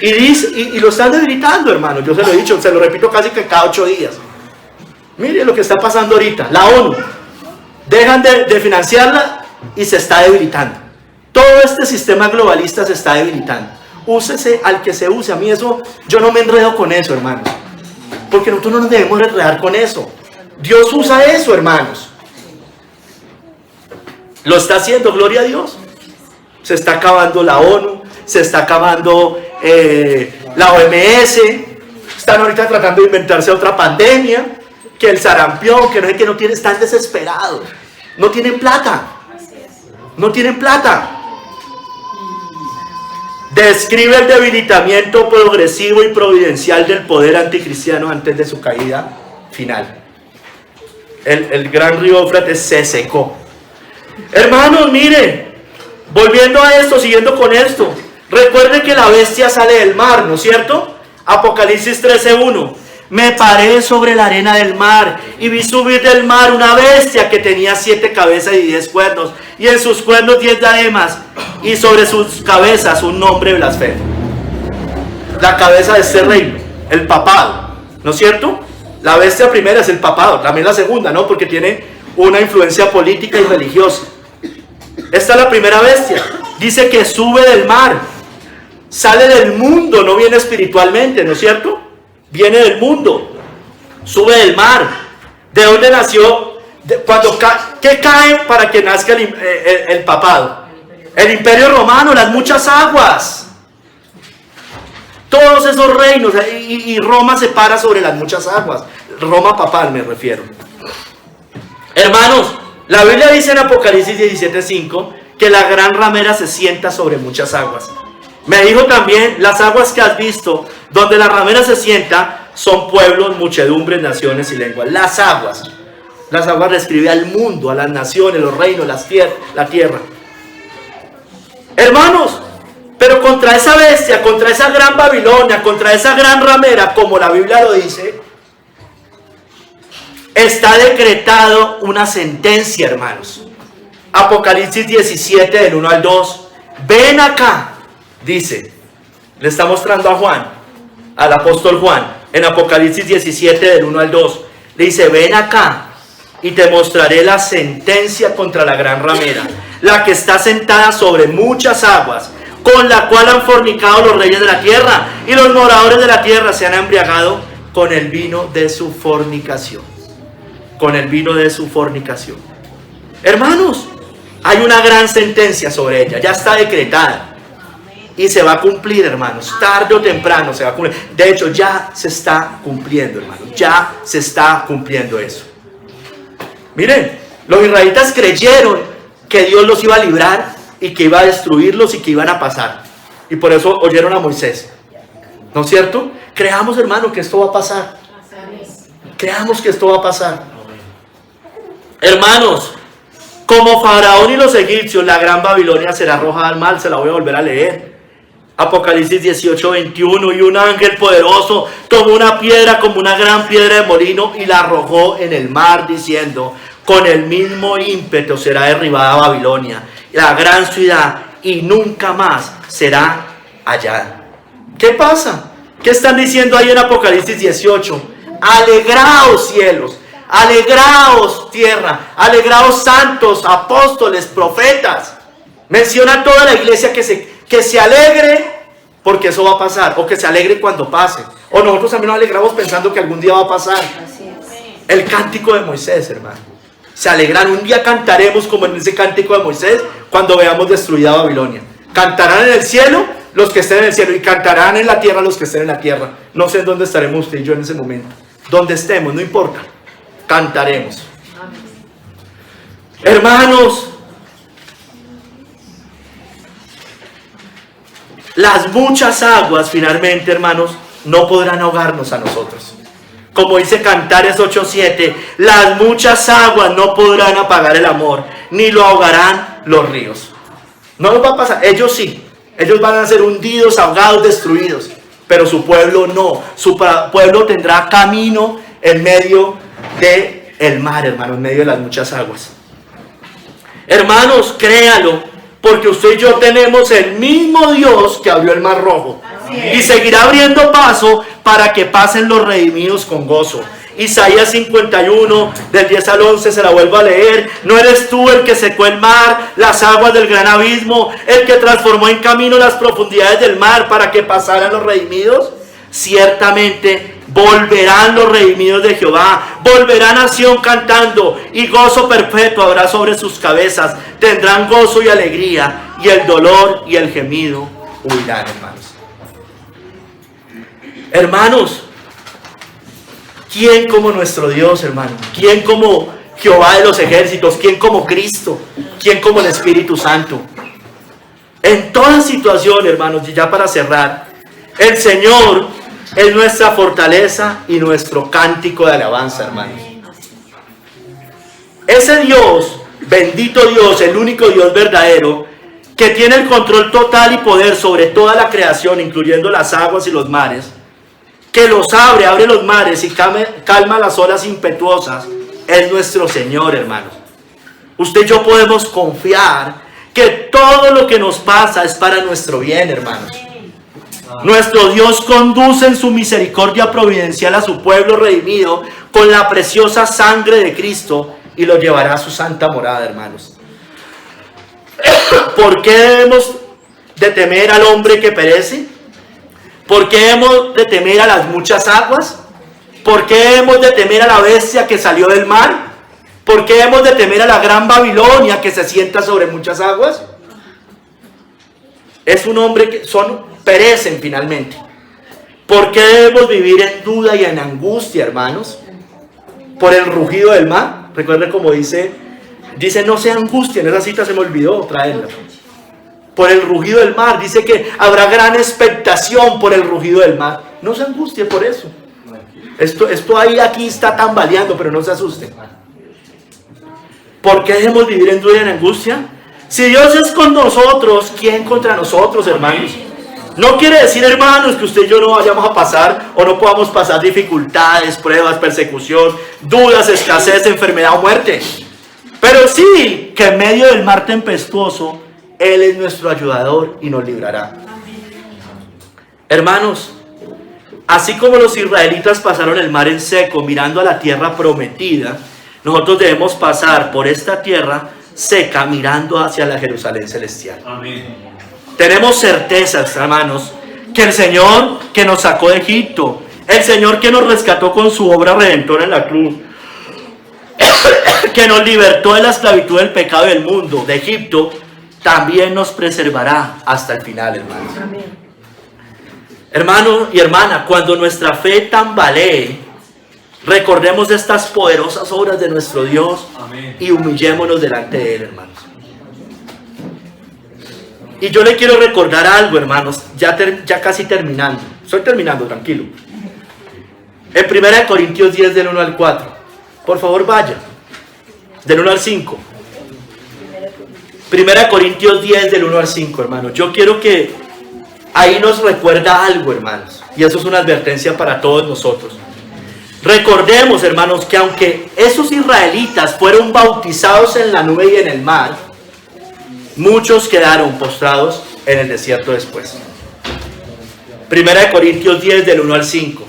Y dice, y lo están debilitando, hermano. Yo se lo he dicho, se lo repito casi que cada 8 días. Mire lo que está pasando ahorita. La ONU. Dejan de financiarla y se está debilitando. Todo este sistema globalista se está debilitando. Úsese al que se use. A mí eso, yo no me enredo con eso, hermanos. Porque nosotros no nos debemos enredar con eso. Dios usa eso, hermanos. Lo está haciendo, gloria a Dios. Se está acabando la ONU, se está acabando la OMS. Están ahorita tratando de inventarse otra pandemia, que el sarampión, que no sé qué, no tiene, están desesperados. No tienen plata. No tienen plata. Describe el debilitamiento progresivo y providencial del poder anticristiano antes de su caída final. El gran río Éufrates se secó. Hermanos, miren, volviendo a esto, siguiendo con esto, recuerden que la bestia sale del mar, ¿no es cierto? Apocalipsis 13:1. Me paré sobre la arena del mar y vi subir del mar una bestia que tenía 7 cabezas y 10 cuernos, y en sus cuernos 10 diademas, y sobre sus cabezas un nombre blasfemo. La cabeza de este reino, el papado, ¿no es cierto? La bestia primera es el papado, también la segunda, ¿no? Porque tiene una influencia política y religiosa. Esta es la primera bestia. Dice que sube del mar, sale del mundo, no viene espiritualmente, ¿no es cierto? Viene del mundo, sube del mar. ¿De dónde nació? ¿Qué cae para que nazca el papado? El imperio romano, las muchas aguas. Todos esos reinos, y Roma se para sobre las muchas aguas. Roma papal me refiero. Hermanos, la Biblia dice en Apocalipsis 17:5 que la gran ramera se sienta sobre muchas aguas. Me dijo también, las aguas que has visto, donde la ramera se sienta, son pueblos, muchedumbres, naciones y lenguas. Las aguas describe al mundo, a las naciones, los reinos, la tierra. Hermanos, pero contra esa bestia, contra esa gran Babilonia, contra esa gran ramera, como la Biblia lo dice, está decretado una sentencia, hermanos. Apocalipsis 17, del 1 al 2. Ven acá, dice. Le está mostrando a Juan, al apóstol Juan, en Apocalipsis 17, del 1 al 2. Le dice, ven acá y te mostraré la sentencia contra la gran ramera, la que está sentada sobre muchas aguas, con la cual han fornicado los reyes de la tierra, y los moradores de la tierra se han embriagado con el vino de su fornicación. Con el vino de su fornicación. Hermanos, hay una gran sentencia sobre ella, ya está decretada. Y se va a cumplir, hermanos, tarde o temprano se va a cumplir. De hecho, ya se está cumpliendo, hermanos, ya se está cumpliendo eso. Miren, los israelitas creyeron que Dios los iba a librar y que iba a destruirlos y que iban a pasar. Y por eso oyeron a Moisés. ¿No es cierto? Creamos, hermano, que esto va a pasar. Creamos que esto va a pasar. Hermanos, como Faraón y los egipcios, la gran Babilonia será arrojada al mar. Se la voy a volver a leer. Apocalipsis 18:21. Y un ángel poderoso tomó una piedra como una gran piedra de molino y la arrojó en el mar, diciendo: con el mismo ímpetu será derribada Babilonia, la gran ciudad, y nunca más será hallada. ¿Qué pasa? ¿Qué están diciendo ahí en Apocalipsis 18? Alegraos, cielos, alegraos, tierra, alegraos, santos, apóstoles, profetas. Menciona a toda la iglesia que se alegre porque eso va a pasar, o que se alegre cuando pase. O nosotros también nos alegramos pensando que algún día va a pasar. El cántico de Moisés, hermano. Se alegran, un día cantaremos como en ese cántico de Moisés cuando veamos destruida Babilonia. Cantarán en el cielo los que estén en el cielo, y cantarán en la tierra los que estén en la tierra. No sé en dónde estaremos usted y yo en ese momento. Donde estemos, no importa. Cantaremos. Hermanos, las muchas aguas finalmente, hermanos, no podrán ahogarnos a nosotros. Como dice Cantares 8:7, las muchas aguas no podrán apagar el amor, ni lo ahogarán los ríos. No nos va a pasar, ellos sí. Ellos van a ser hundidos, ahogados, destruidos. pero su pueblo no. Su pueblo tendrá camino en medio del mar, hermano, en medio de las muchas aguas. Hermanos, créalo, porque usted y yo tenemos el mismo Dios que abrió el mar rojo. Y seguirá abriendo paso para que pasen los redimidos con gozo. Isaías 51, del 10 al 11, se la vuelvo a leer. ¿No eres tú el que secó el mar, las aguas del gran abismo, el que transformó en camino las profundidades del mar para que pasaran los redimidos? Ciertamente volverán los redimidos de Jehová, volverán a Sión cantando, y gozo perpetuo habrá sobre sus cabezas. Tendrán gozo y alegría, y el dolor y el gemido huirán, hermanos. Hermanos, ¿quién como nuestro Dios, hermano? ¿Quién como Jehová de los ejércitos? ¿Quién como Cristo? ¿Quién como el Espíritu Santo? En toda situación, hermanos, y ya para cerrar, el Señor es nuestra fortaleza y nuestro cántico de alabanza, hermanos. Ese Dios, bendito Dios, el único Dios verdadero, que tiene el control total y poder sobre toda la creación, incluyendo las aguas y los mares, que los abre los mares y calma las olas impetuosas, es nuestro Señor, hermanos. Usted y yo podemos confiar que todo lo que nos pasa es para nuestro bien, hermanos. Nuestro Dios conduce en su misericordia providencial a su pueblo redimido con la preciosa sangre de Cristo y lo llevará a su santa morada, hermanos. ¿Por qué debemos de temer al hombre que perece? ¿Por qué hemos de temer a las muchas aguas? ¿Por qué hemos de temer a la bestia que salió del mar? ¿Por qué hemos de temer a la gran Babilonia que se sienta sobre muchas aguas? Es un hombre que perecen finalmente. ¿Por qué debemos vivir en duda y en angustia, hermanos? ¿Por el rugido del mar? Recuerden como dice, no se angustien, esa cita se me olvidó traerla. Por el rugido del mar, dice que habrá gran expectación por el rugido del mar. No se angustie por eso. Esto aquí está tambaleando, pero no se asusten. ¿Por qué debemos vivir en duda y en angustia? Si Dios es con nosotros, ¿quién contra nosotros, hermanos? No quiere decir, hermanos, que usted y yo no vayamos a pasar o no podamos pasar dificultades, pruebas, persecución, dudas, escasez, enfermedad o muerte. Pero sí que en medio del mar tempestuoso, Él es nuestro ayudador y nos librará. Hermanos, así como los israelitas pasaron el mar en seco mirando a la tierra prometida, nosotros debemos pasar por esta tierra seca mirando hacia la Jerusalén celestial. Amén. Tenemos certezas, hermanos, que el Señor que nos sacó de Egipto, el Señor que nos rescató con su obra redentora en la cruz, que nos libertó de la esclavitud del pecado del mundo, de Egipto, también nos preservará hasta el final, hermanos. Amén. Hermano y hermana, cuando nuestra fe tambalee, recordemos estas poderosas obras de nuestro Dios. Amén. Y humillémonos delante de Él, hermanos. Y yo le quiero recordar algo, hermanos, ya casi terminando. Estoy terminando, tranquilo. En 1 Corintios 10, del 1 al 4. Por favor, vaya. Del 1 al 5. 1 Corintios 10, del 1 al 5, hermanos. Yo quiero que ahí nos recuerda algo, hermanos. Y eso es una advertencia para todos nosotros. Recordemos, hermanos, que aunque esos israelitas fueron bautizados en la nube y en el mar, muchos quedaron postrados en el desierto después. 1 Corintios 10, del 1 al 5.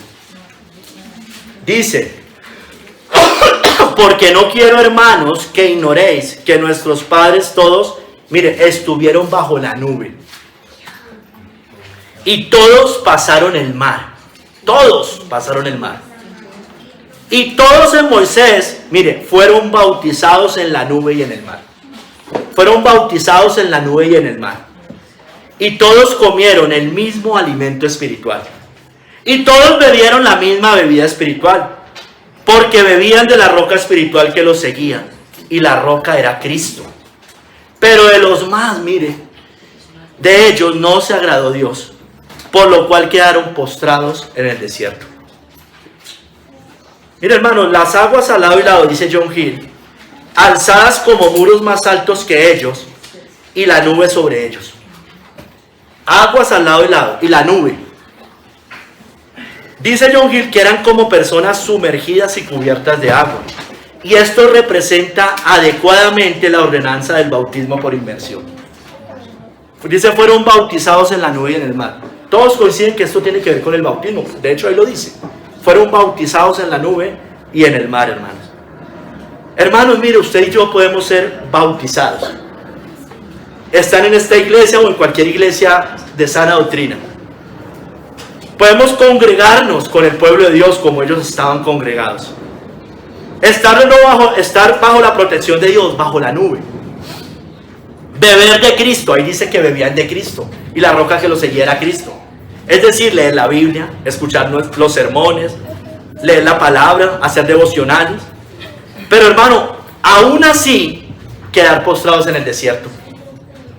Dice: porque no quiero, hermanos, que ignoréis que nuestros padres todos, mire, estuvieron bajo la nube. Y todos pasaron el mar. Todos pasaron el mar. Y todos en Moisés, mire, fueron bautizados en la nube y en el mar. Fueron bautizados en la nube y en el mar. Y todos comieron el mismo alimento espiritual. Y todos bebieron la misma bebida espiritual. Porque bebían de la roca espiritual que los seguía. Y la roca era Cristo. Pero de los más, mire, de ellos no se agradó Dios. Por lo cual quedaron postrados en el desierto. Mire, hermanos, las aguas al lado y lado, dice John Hill, alzadas como muros más altos que ellos, y la nube sobre ellos. Aguas al lado y lado, y la nube. Dice John Gill que eran como personas sumergidas y cubiertas de agua. Y esto representa adecuadamente la ordenanza del bautismo por inmersión. Dice, fueron bautizados en la nube y en el mar. Todos coinciden que esto tiene que ver con el bautismo. De hecho, ahí lo dice. Fueron bautizados en la nube y en el mar, hermanos. Hermanos, mire, usted y yo podemos ser bautizados. Están en esta iglesia o en cualquier iglesia de sana doctrina. Podemos congregarnos con el pueblo de Dios como ellos estaban congregados. Estar bajo la protección de Dios, bajo la nube. Beber de Cristo, ahí dice que bebían de Cristo. Y la roca que los seguía era Cristo. Es decir, leer la Biblia, escuchar los sermones, leer la palabra, hacer devocionales. Pero hermano, aún así, quedar postrados en el desierto.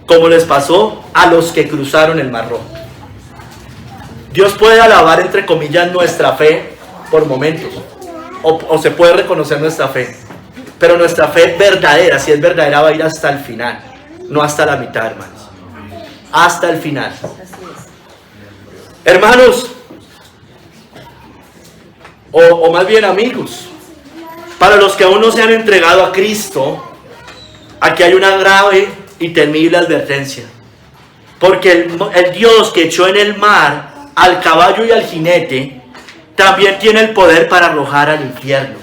Como les pasó a los que cruzaron el Mar Rojo. Dios puede alabar, entre comillas, nuestra fe por momentos. O se puede reconocer nuestra fe. Pero nuestra fe verdadera, si es verdadera, va a ir hasta el final. No hasta la mitad, hermanos. Hasta el final. Hermanos, o más bien amigos, para los que aún no se han entregado a Cristo, aquí hay una grave y temible advertencia. Porque el Dios que echó en el mar al caballo y al jinete, también tiene el poder para arrojar al infierno.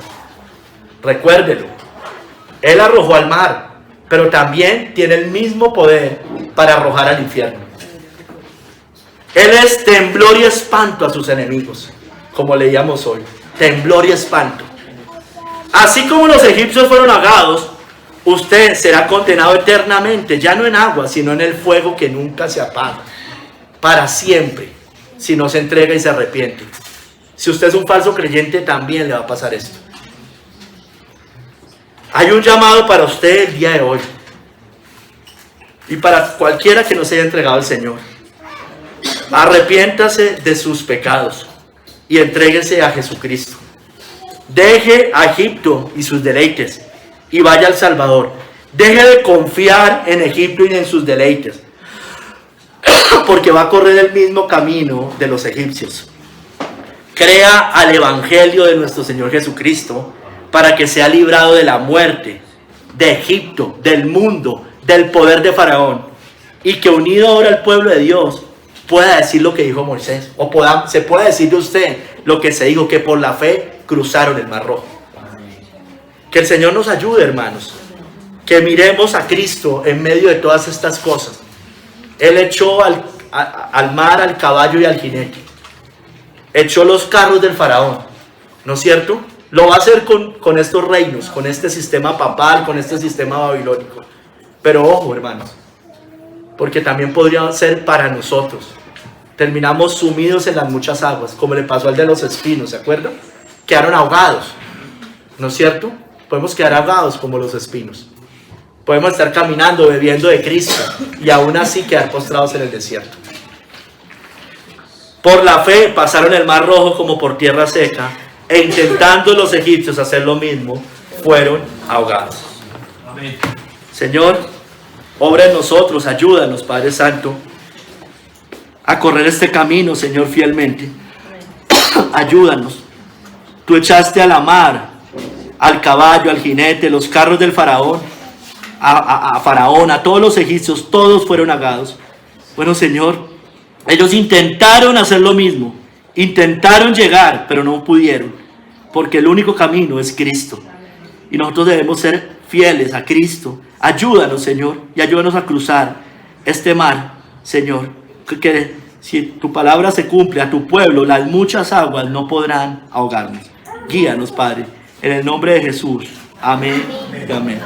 Recuérdelo. Él arrojó al mar, pero también tiene el mismo poder para arrojar al infierno. Él es temblor y espanto a sus enemigos, como leíamos hoy. Temblor y espanto. Así como los egipcios fueron ahogados, usted será condenado eternamente, ya no en agua, sino en el fuego que nunca se apaga, para siempre, si no se entrega y se arrepiente. Si usted es un falso creyente, también le va a pasar esto. Hay un llamado para usted el día de hoy, y para cualquiera que no se haya entregado al Señor. Arrepiéntase de sus pecados y entréguese a Jesucristo. Deje a Egipto y sus deleites y vaya al Salvador. Deje de confiar en Egipto y en sus deleites, porque va a correr el mismo camino de los egipcios. Crea al Evangelio de nuestro Señor Jesucristo para que sea librado de la muerte, de Egipto, del mundo, del poder de Faraón, y que unido ahora al pueblo de Dios pueda decir lo que dijo Moisés, o se pueda decir de usted lo que se dijo, que por la fe cruzaron el Mar Rojo. Que el Señor nos ayude, hermanos, que miremos a Cristo en medio de todas estas cosas. Él echó al mar al caballo y al jinete, echó los carros del faraón, ¿no es cierto? Lo va a hacer con estos reinos, con este sistema papal, con este sistema babilónico. Pero ojo, hermanos, porque también podría ser para nosotros. Terminamos sumidos en las muchas aguas, como le pasó al de los espinos, ¿se acuerdan? Quedaron ahogados, ¿no es cierto? Podemos quedar ahogados como los espinos. Podemos estar caminando, bebiendo de Cristo, y aún así quedar postrados en el desierto. Por la fe pasaron el Mar Rojo como por tierra seca, e intentando los egipcios hacer lo mismo, fueron ahogados. Amén. Señor, obra en nosotros, ayúdanos, Padre Santo, a correr este camino, Señor, fielmente. Ayúdanos. Tú echaste a la mar, al caballo, al jinete, los carros del faraón, a Faraón, a todos los egipcios, todos fueron ahogados. Bueno, Señor, ellos intentaron hacer lo mismo, intentaron llegar, pero no pudieron, porque el único camino es Cristo. Y nosotros debemos ser fieles a Cristo. Ayúdanos, Señor, y ayúdanos a cruzar este mar, Señor, que si tu palabra se cumple, a tu pueblo las muchas aguas no podrán ahogarnos. Guíanos, Padre, en el nombre de Jesús. Amén y amén.